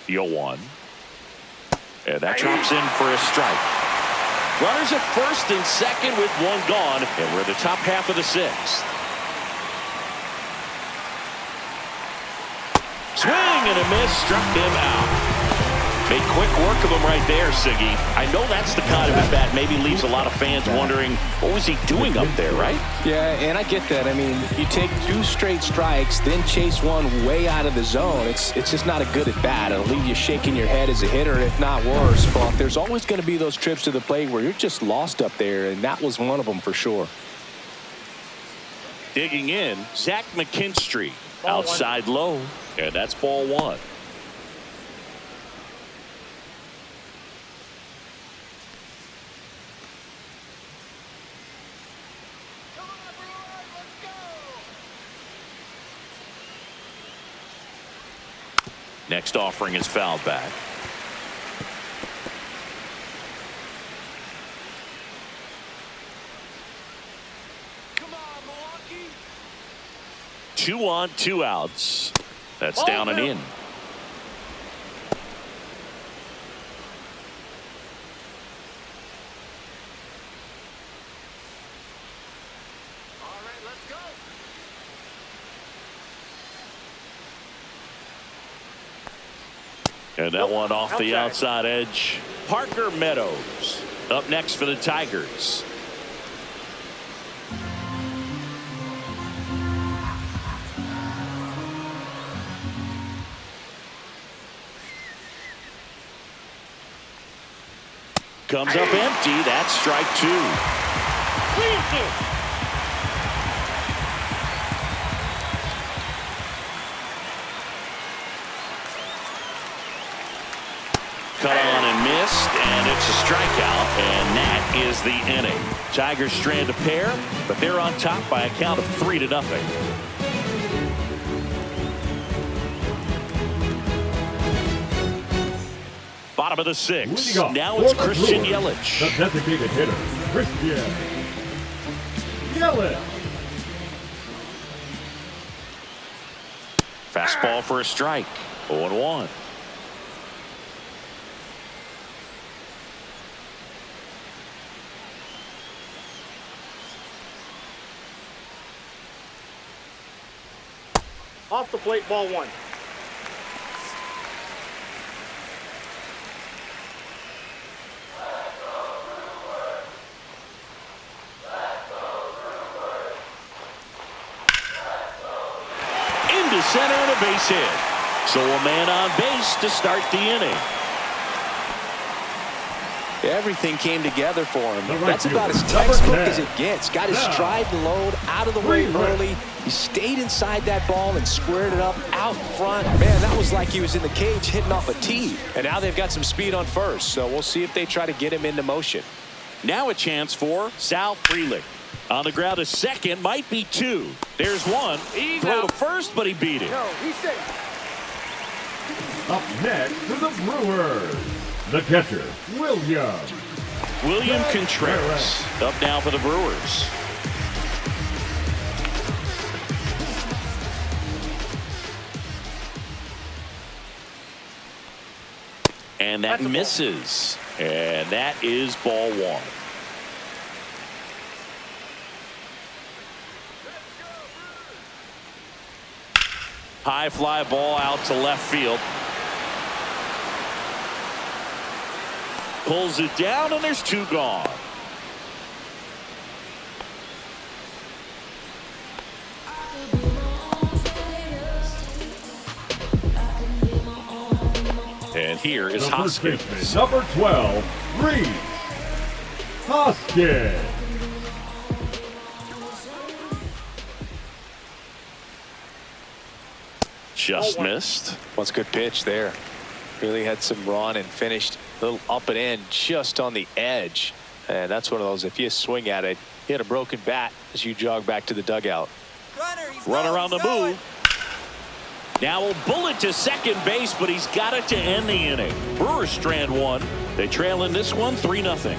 The 0-1. And that drops in for a strike. Runners at first and second with one gone, and we're in the top half of the sixth. Swing and a miss, struck him out. Made quick work of him right there, Siggy. I know that's the kind of at bat maybe leaves a lot of fans wondering, what was he doing up there, right? Yeah, and I get that. I mean, you take 2 straight strikes, then chase one way out of the zone. It's just not a good at bat. It'll leave you shaking your head as a hitter, if not worse. But there's always going to be those trips to the plate where you're just lost up there, and that was one of them for sure. Digging in, Zach McKinstry. Outside low, and that's ball 1. Next offering is fouled back. Come on, Milwaukee. 2 on, 2 outs. That's down and in. All right, let's go. And that one off the outside edge. Parker Meadows up next for the Tigers. Comes up empty. That's strike 2. Cut on and missed, and it's a strikeout, and that is the inning. Tigers strand a pair, but they're on top by a count of 3-0. Bottom of the 6th. Now it's Christian Yelich. The designated hitter, Christian Yelich. Fastball for a strike. 0-1. Off the plate, ball 1. Into center and a base hit. So a man on base to start the inning. Everything came together for him. Right, that's about as number textbook 10. as it gets. Got his stride and load out of the way early. He stayed inside that ball and squared it up out front. Man, that was like he was in the cage hitting off a tee. And now they've got some speed on first, so we'll see if they try to get him into motion. Now a chance for Sal Frelick. On the ground to second, might be 2. There's 1. He's Throw out. to first, but he beat it. No, he's safe. Up next to the Brewers, the catcher, William Contreras up now for the Brewers. And that misses. And that is ball 1. High fly ball out to left field. Pulls it down, and there's 2 gone. And here is Hoskins. number 12, Reese Hoskins. Just missed. What's a good pitch there. Really had some run and finished a little up and in just on the edge. And that's one of those, if you swing at it, you hit a broken bat as you jog back to the dugout. Runner on the move. Now a bullet to second base, but he's got it to end the inning. Brewers strand one. They trail in this one 3-0.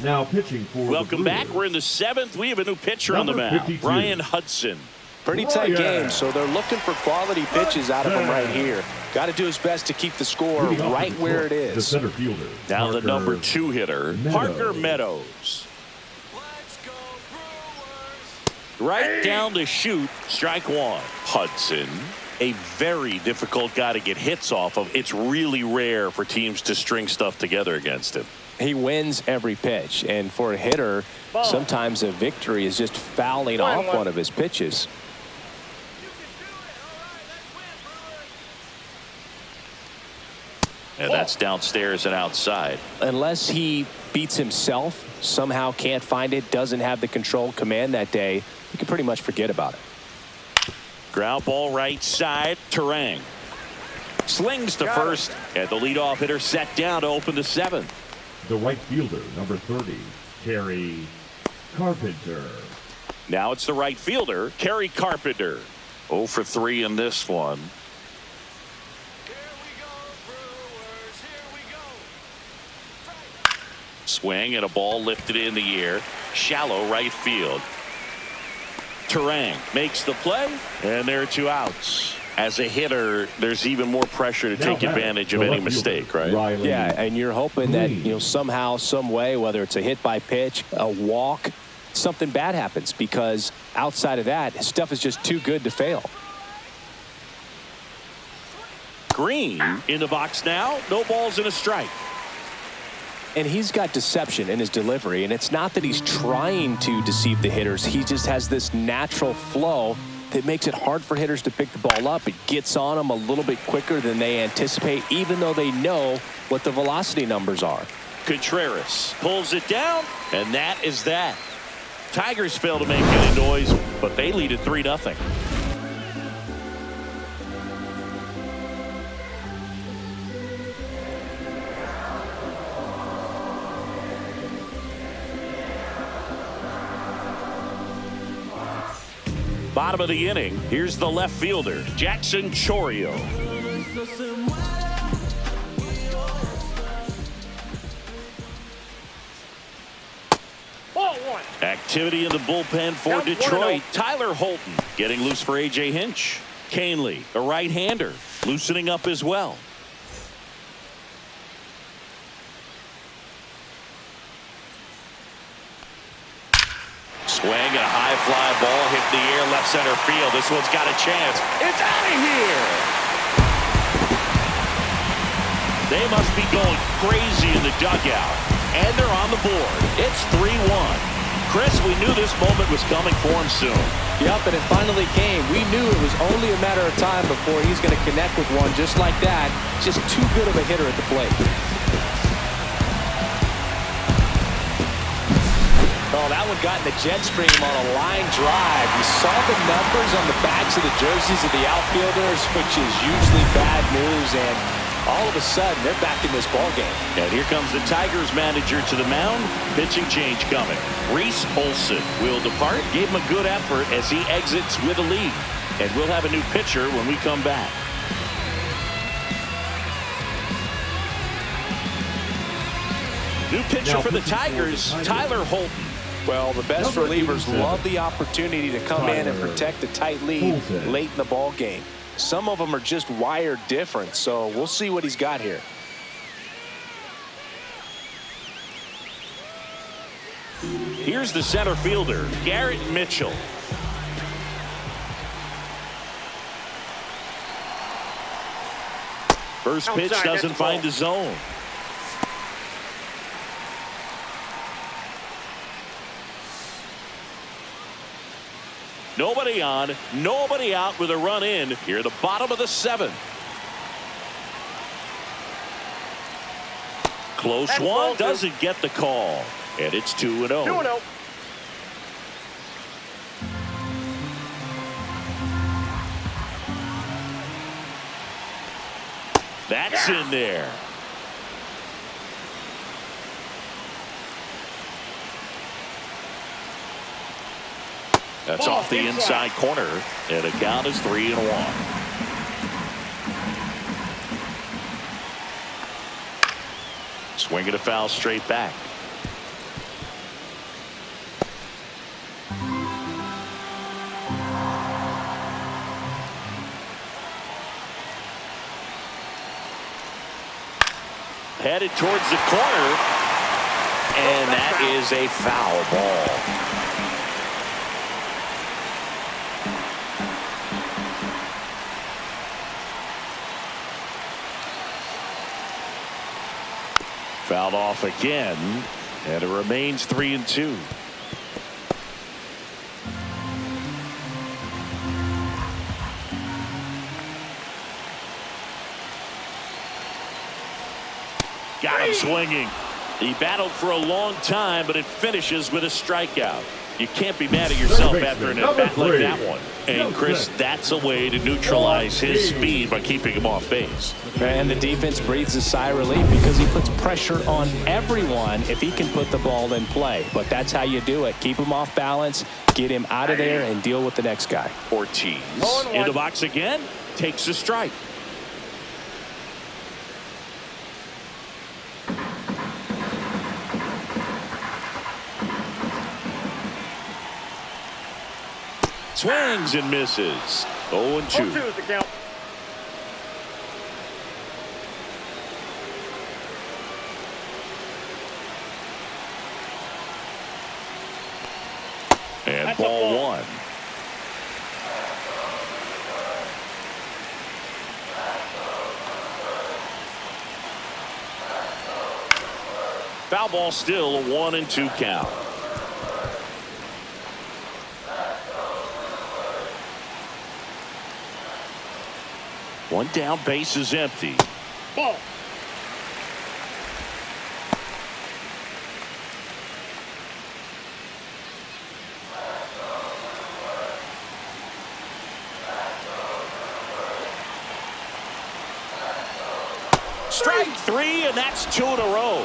Now pitching for Welcome the back. Brewers. We're in the 7th. We have a new pitcher on the Number mound. 52. Brian Hudson. Pretty tight game, so they're looking for quality pitches out of him right here. Got to do his best to keep the score Leading off right with the where it clock, The is. center fielder. Now the Parker number 2 hitter, Meadows. Parker Meadows. Let's go, Brewers. Right down to shoot, strike one. Hudson, a very difficult guy to get hits off of. It's really rare for teams to string stuff together against him. He wins every pitch, and for a hitter, sometimes a victory is just fouling off one of his pitches. And that's downstairs and outside. Unless he beats himself, somehow can't find it, doesn't have the control command that day, you can pretty much forget about it. Ground ball right side, Terang. Slings to first, and the leadoff hitter set down to open the 7th. The right fielder, number 30, Kerry Carpenter. Now it's the right fielder, Kerry Carpenter. 0 for 3 in this one. Here we go, Brewers. Here we go. Swing and a ball lifted in the air. Shallow right field. Terang makes the play, and there are 2 outs. As a hitter, there's even more pressure to take advantage of any mistake, right? Riley Yeah, and you're hoping that, Green. somehow, some way, whether it's a hit by pitch, a walk, something bad happens, because outside of that, stuff is just too good to fail. Green in the box now. No balls and a strike. And he's got deception in his delivery, and it's not that he's trying to deceive the hitters. He just has this natural flow that makes it hard for hitters to pick the ball up. It gets on them a little bit quicker than they anticipate, even though they know what the velocity numbers are. Contreras pulls it down, and that is that. Tigers fail to make any noise, but they lead at 3-0. Bottom of the inning, here's the left fielder, Jackson Chourio. Ball one. Activity in the bullpen for Down Detroit. 1-0. Tyler Holton getting loose for A.J. Hinch. Canely, a right-hander, loosening up as well. Swing and a high fly ball hit the air left center field. This one's got a chance. It's out of here. They must be going crazy in the dugout. And they're on the board. It's 3-1. Chris, we knew this moment was coming for him soon. Yep, and it finally came. We knew it was only a matter of time before he's going to connect with one just like that. Just too good of a hitter at the plate. Oh, that one got in the jet stream on a line drive. You saw the numbers on the backs of the jerseys of the outfielders, which is usually bad news, and all of a sudden, they're back in this ball game. And here comes the Tigers manager to the mound. Pitching change coming. Reese Olson will depart. Gave him a good effort as he exits with a lead. And we'll have a new pitcher when we come back. New pitcher Now for the pitching for the Tigers, Tigers. Tyler Holton. Well, the best Number relievers 87. love the opportunity to come in and protect a tight lead Olsen. late in the ball game. Some of them are just wired different, so we'll see what he's got here. Here's the center fielder, Garrett Mitchell. First pitch Outside, doesn't that's a ball. find the zone. Nobody on, nobody out with a run in here at the bottom of the 7th. Close That's one, ball two. doesn't get the call. And it's 2-0. 2-0. That's in there. That's off the inside corner, and the count is 3-1. Swinging a foul straight back. Headed towards the corner, and that is a foul ball. Fouled off again, and it remains 3-2. Got him swinging. He battled for a long time, but it finishes with a strikeout. You can't be mad at yourself after an at-bat like that one. And Chris, that's a way to neutralize his speed by keeping him off base. And the defense breathes a sigh of relief because he puts pressure on everyone if he can put the ball in play. But that's how you do it. Keep him off balance, get him out of there, and deal with the next guy. Ortiz in the box again, takes a strike. Swings and misses. 0-2. is the count. And That's a ball ball. 1. Foul ball, still a 1-2 count. One down, base is empty. Ball. Strike 3, and that's 2 in a row.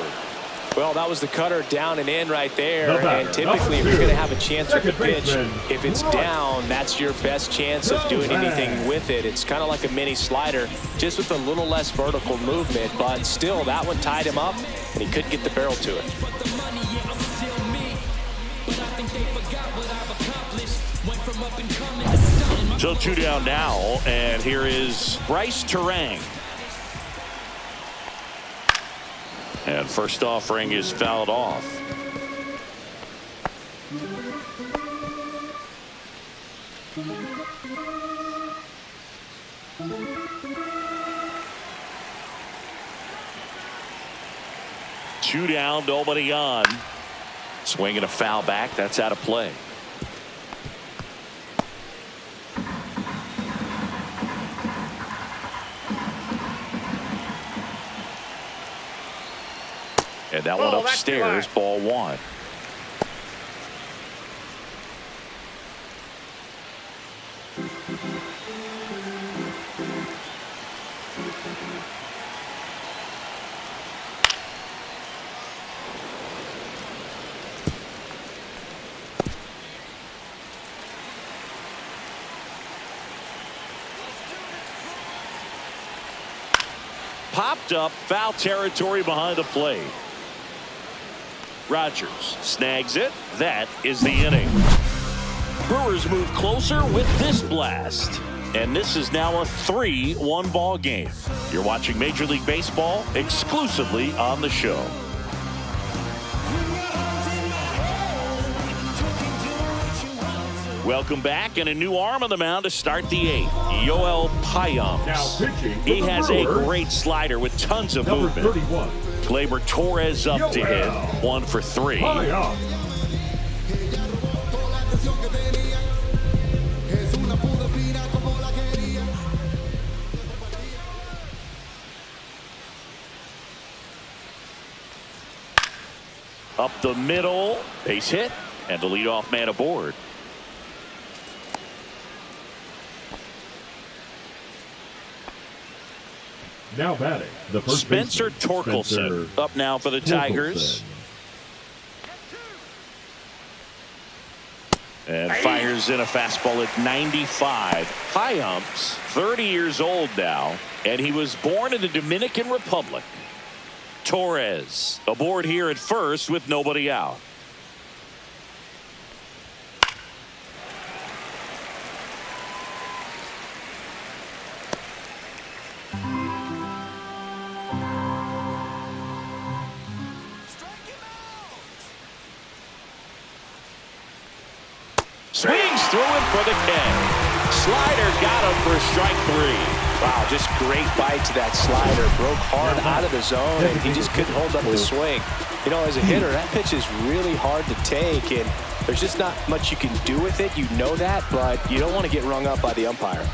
Well, that was the cutter down and in right there. And typically, if you're going to have a chance with the pitch, if it's down, that's your best chance of doing anything with it. It's kind of like a mini slider, just with a little less vertical movement. But still, that one tied him up, and he couldn't get the barrel to it. So 2 down now, and here is Bryce Terang. And first offering is fouled off. Two down, nobody on. Swinging a foul back, that's out of play. And that one upstairs, ball 1. Popped up, foul territory behind the plate. Rogers snags it. That is the inning. Brewers move closer with this blast. And this is now a 3-1 ball game. You're watching Major League Baseball exclusively on the show. Welcome back, and a new arm on the mound to start the 8th. Yoel Payams. He has a great slider with tons of movement. 31. Gleyber Torres up to hit. 1 for 3. Up the middle, base hit, and the leadoff man aboard. Now batting, the first Spencer baseman, Torkelson up now for the Tigers. And fires in a fastball at 95. High umps, 30 years old now, and he was born in the Dominican Republic. Torres aboard here at first with nobody out. Swings through it for the K. Slider got him for strike 3. Wow, just great bite to that slider. Broke hard out of the zone, and he just couldn't hold up the swing. You know, as a hitter, that pitch is really hard to take, and there's just not much you can do with it. You know that, but you don't want to get rung up by the umpire.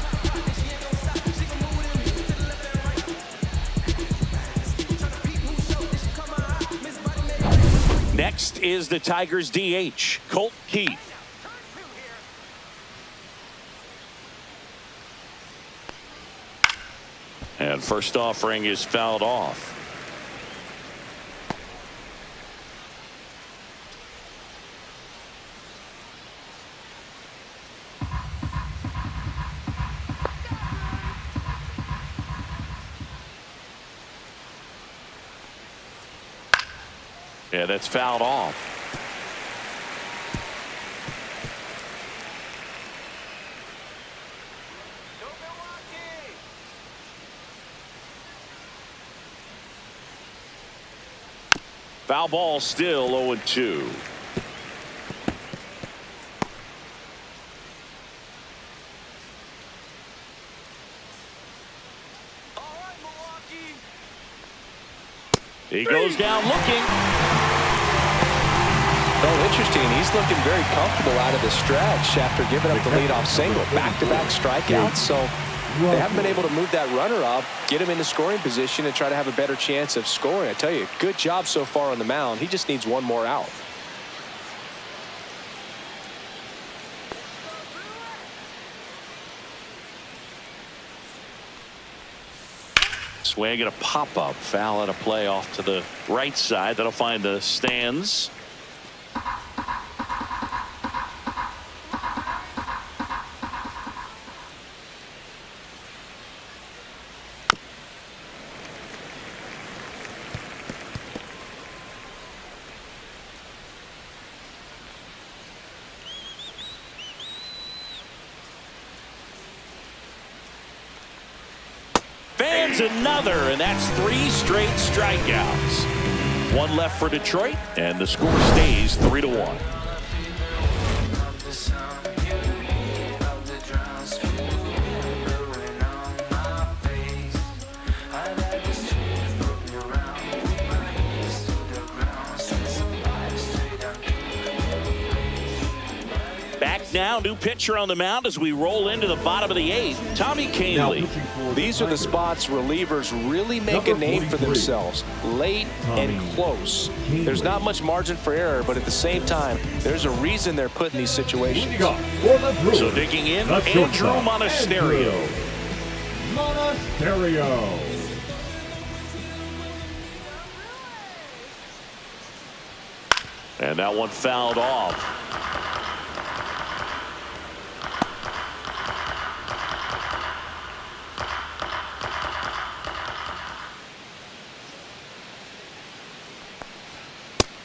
Next is the Tigers DH, Colt Keith. And first offering is fouled off. Yeah, that's fouled off. Foul ball, still 0-2. All right, Milwaukee. He goes down looking. Oh, interesting. He's looking very comfortable out of the stretch after giving up the leadoff single. Back-to-back strikeouts, so they haven't been able to move that runner up, get him into scoring position, and try to have a better chance of scoring. I tell you, good job so far on the mound. He just needs one more out. Swing and a pop-up. Foul at a play off to the right side. That'll find the stands. Another, and that's 3 straight strikeouts. 1 left for Detroit, and the score stays 3-1. Now, new pitcher on the mound as we roll into the bottom of the 8th. Tommy Kahnle. These are the spots relievers really make a name for themselves. Late and close. There's not much margin for error, but at the same time, there's a reason they're put in these situations. So digging in, Andrew Monasterio. Monasterio. And that one fouled off.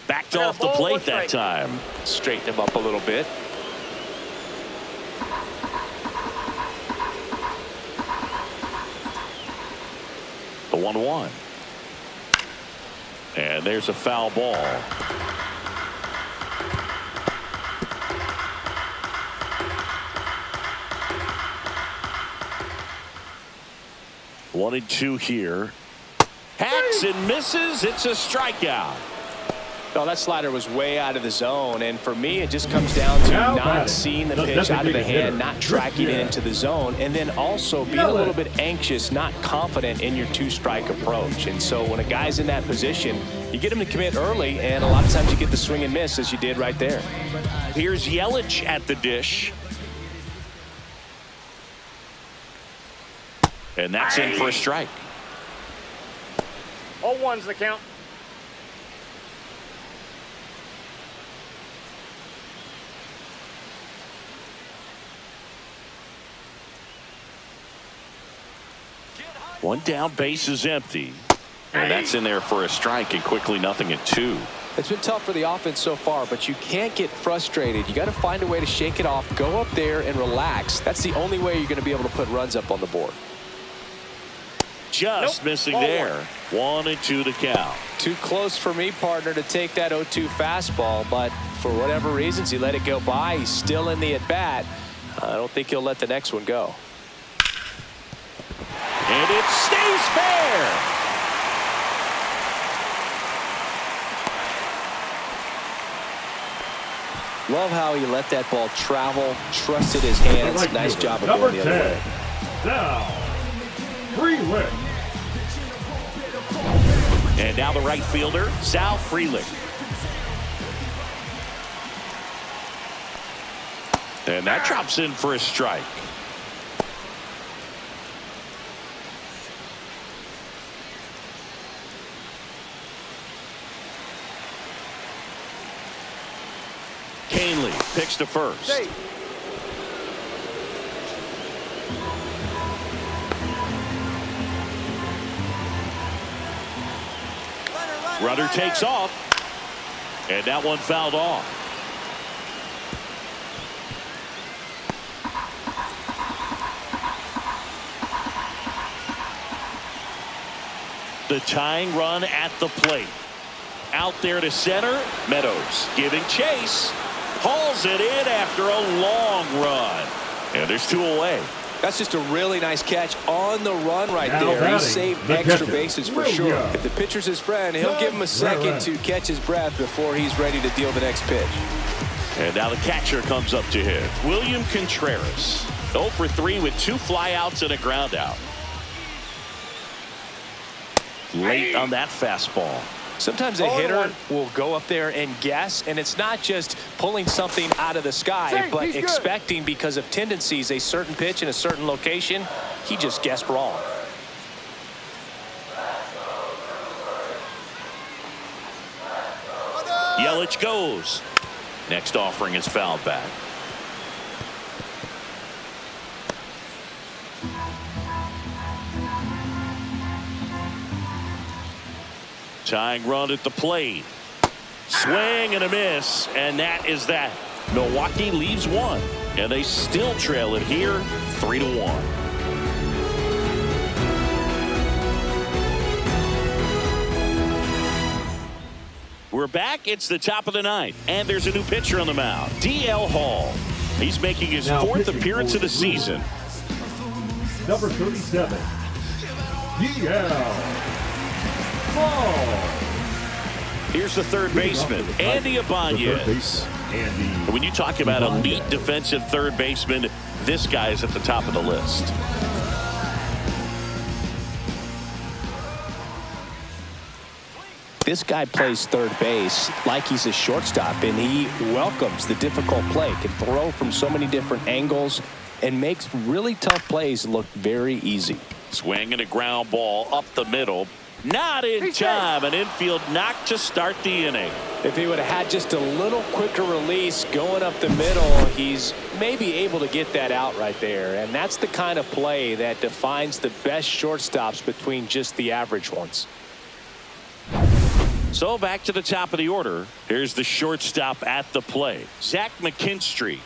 Backed off the plate that time. Straighten him up a little bit. The 1-1. And there's a foul ball. One and 2 here. Hacks and misses. It's a strikeout. No, that slider was way out of the zone, and for me, it just comes down to not seeing the pitch out of the hand, not tracking it into the zone, and then also being a little bit anxious, not confident in your 2-strike approach. And so when a guy's in that position, you get him to commit early, and a lot of times you get the swing and miss, as you did right there. Here's Yelich at the dish. And that's in for a strike. 0-1's the count. One down, base is empty. And that's in there for a strike, and quickly 0-2. It's been tough for the offense so far, but you can't get frustrated. You got to find a way to shake it off, go up there and relax. That's the only way you're going to be able to put runs up on the board. Just missing there. 1-2 to count. Too close for me, partner, to take that 0-2 fastball, but for whatever reasons, he let it go by. He's still in the at-bat. I don't think he'll let the next one go. And it stays fair. Love how he let that ball travel, trusted his hands. Right nice job of number going the other 10, way. Sal Frelick. And now the right fielder, Sal Frelick. And that drops in for a strike. Elly picks to first. Hey. Runner takes off. And that one fouled off. The tying run at the plate. Out there to center. Meadows giving chase. Hauls it in after a long run. And there's 2 away. That's just a really nice catch on the run right Now there. He batting, saved the extra catcher, bases for William. sure. If the pitcher's his friend, he'll give him a second to catch his breath before he's ready to deal the next pitch. And now the catcher comes up to hit. William Contreras. 0 for 3 with 2 flyouts and a ground out. Late on that fastball. Sometimes a hitter will go up there and guess, and it's not just pulling something out of the sky, but expecting because of tendencies a certain pitch in a certain location. He just guessed wrong. Yelich goes. Next offering is fouled back. Tying run at the plate. Swing and a miss, and that is that. Milwaukee leaves 1, and they still trail it here 3-1. We're back. It's the top of the 9th, and there's a new pitcher on the mound, DL Hall. He's making his 4th appearance of the season. Number 37, DL Hall. Here's the third baseman, Andy Ibanez. When you talk about elite defensive third baseman, this guy is at the top of the list. This guy plays third base like he's a shortstop, and he welcomes the difficult play, can throw from so many different angles, and makes really tough plays look very easy. Swing and a ground ball up the middle. Not in time. An infield knock to start the inning. If he would have had just a little quicker release going up the middle, he's maybe able to get that out right there. And that's the kind of play that defines the best shortstops between just the average ones. So back to the top of the order. Here's the shortstop at the plate, Zach McKinstry.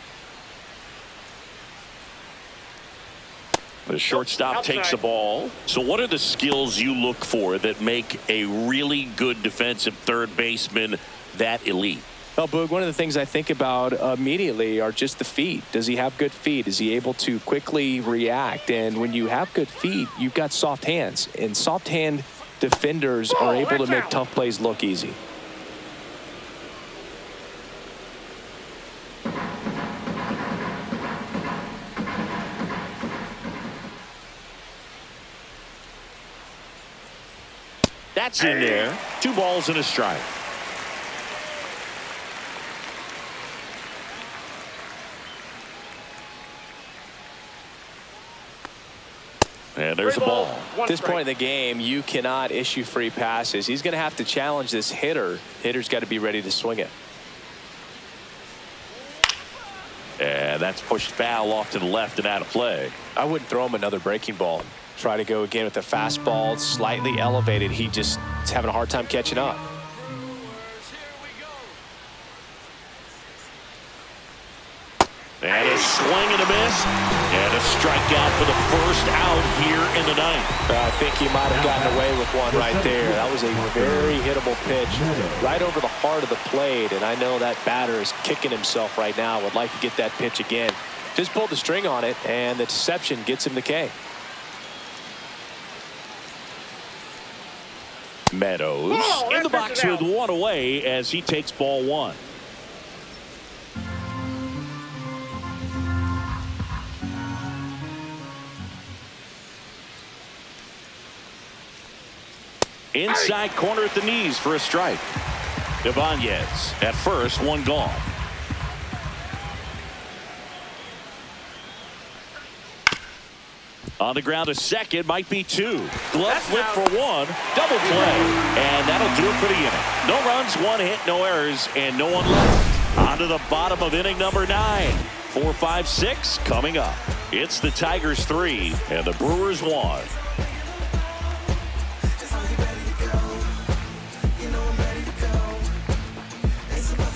The shortstop takes the ball. So what are the skills you look for that make a really good defensive third baseman that elite? Well, Boog, one of the things I think about immediately are just the feet. Does he have good feet? Is he able to quickly react? And when you have good feet, you've got soft hands. And soft hand defenders are able to make tough plays look easy. That's in there. 2 balls and a strike. And there's a ball. At this point in the game, you cannot issue free passes. He's going to have to challenge this hitter. Hitter's got to be ready to swing it. And that's pushed foul off to the left and out of play. I wouldn't throw him another breaking ball. Try to go again with the fastball, slightly elevated. He just is having a hard time catching up. And a swing and a miss. And a strikeout for the first out here in the ninth. I think he might have gotten away with one right there. That was a very hittable pitch right over the heart of the plate. And I know that batter is kicking himself right now. Would like to get that pitch again. Just pulled the string on it, and the deception gets him the K. Meadows in the box with one away as he takes ball one. Inside corner at the knees for a strike. Ibanez at first, one gone. On the ground, a second, might be two. Glove flip for one, double play, and that'll do it for the inning. No runs, one hit, no errors, and no one left. On to the bottom of inning number 9. 4, 5, 6 coming up. It's the Tigers 3 and the Brewers 1.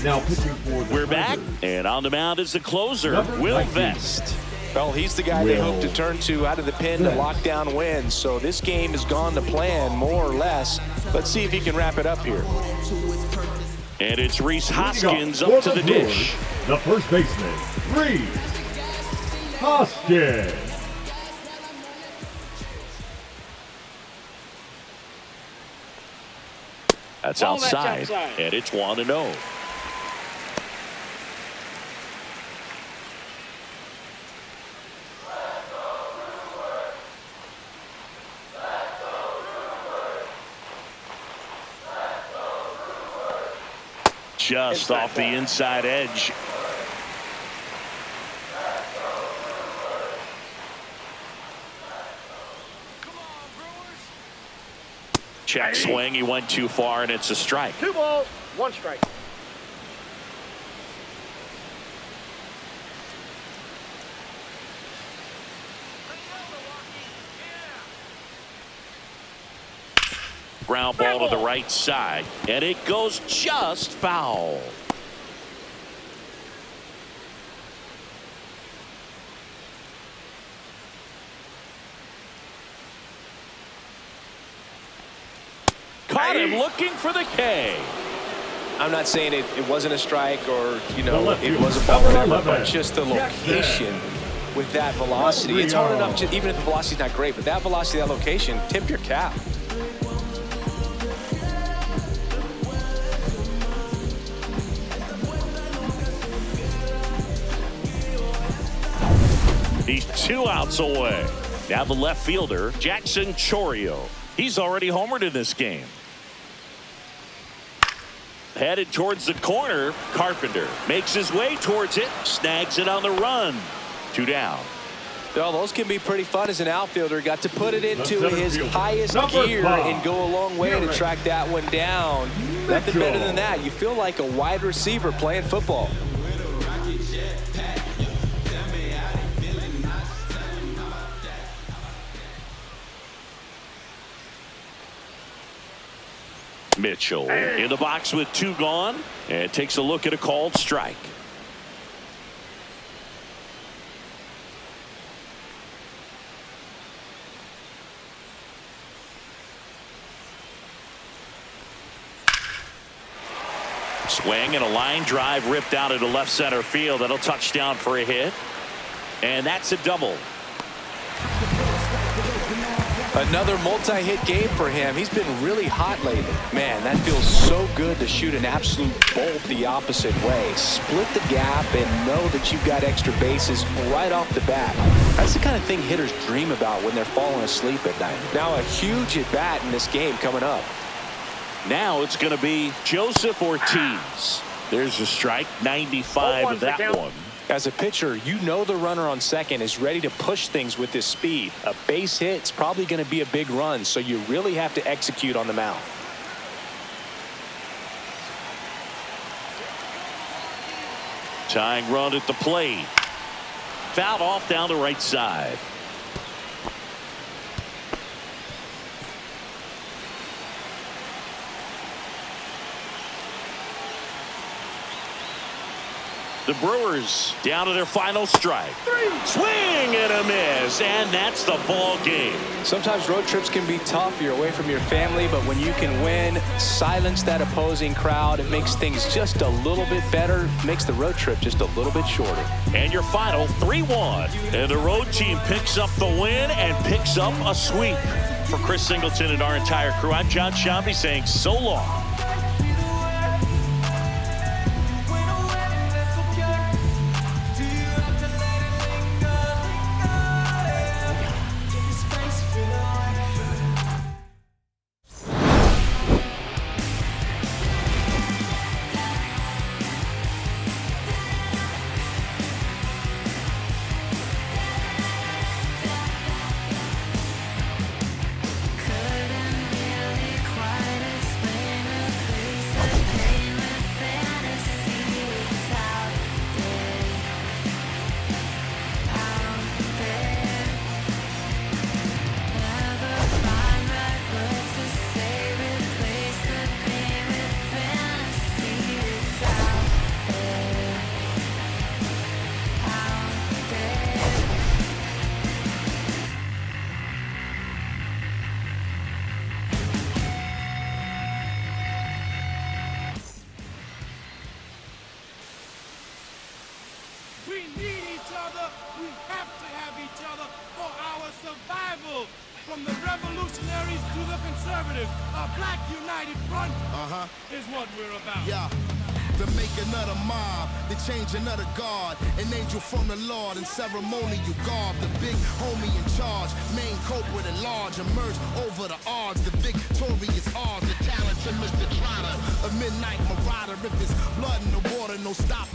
Now pitching for the We're back, Tigers. and on the mound is the closer, Number Will 19. Vest. Well, he's the guy they hope to turn to out of the pen to lock down wins. So this game has gone to plan, more or less. Let's see if he can wrap it up here. And it's Rhys Hoskins For up to the Brewers, dish. The first baseman, Rhys Hoskins. That's Oh, that's outside, outside. and it's 1-0. Just off the inside edge. Check swing, he went too far, and it's a strike. 2 balls, 1 strike. Ground ball to the right side, and it goes just foul. Caught him looking for the K. I'm not saying it wasn't a strike or, you know, The left it field, was a ball, number whatever, 11. but just the location with that velocity. It's hard enough, even if the velocity's not great, but that velocity, that location, tip your cap. He's 2 outs away. Now the left fielder, Jackson Chorio. He's already homered in this game. Headed towards the corner, Carpenter makes his way towards it, snags it on the run. 2 down. Well, those can be pretty fun as an outfielder. Got to put it into center his fielder, highest number gear 5. and go a long way to track that one down. Nothing better than that. You feel like a wide receiver playing football. Mitchell in the box with 2 gone and takes a look at a called strike. Swing and a line drive ripped out into left center field. That'll touch down for a hit. And that's a double. Another multi-hit game for him. He's been really hot lately. Man, that feels so good to shoot an absolute bolt the opposite way. Split the gap and know that you've got extra bases right off the bat. That's the kind of thing hitters dream about when they're falling asleep at night. Now a huge at-bat in this game coming up. Now it's going to be Joseph Ortiz. There's a strike, 95 of that one. As a pitcher, you know the runner on second is ready to push things with his speed. A base hit's probably going to be a big run, so you really have to execute on the mound. Tying run at the plate. Fouled off down the right side. The Brewers down to their final strike. Swing and a miss, and that's the ball game. Sometimes road trips can be tough. You're away from your family, but when you can win, silence that opposing crowd, it makes things just a little bit better, makes the road trip just a little bit shorter. And your final 3-1. And the road team picks up the win and picks up a sweep. For Chris Singleton and our entire crew, I'm John Shambi saying so long. We need each other. We have to have each other for our survival. From the revolutionaries to the conservatives, a black united front is what we're about. Yeah. The making of the mob, the changing of the guard, an angel from the Lord in ceremonial garb, the big homie in charge, main culprit at large, emerge over the odds, the victorious odds, the talented Mr. Trotter, a midnight marauder, if it's blood in the water, no stop.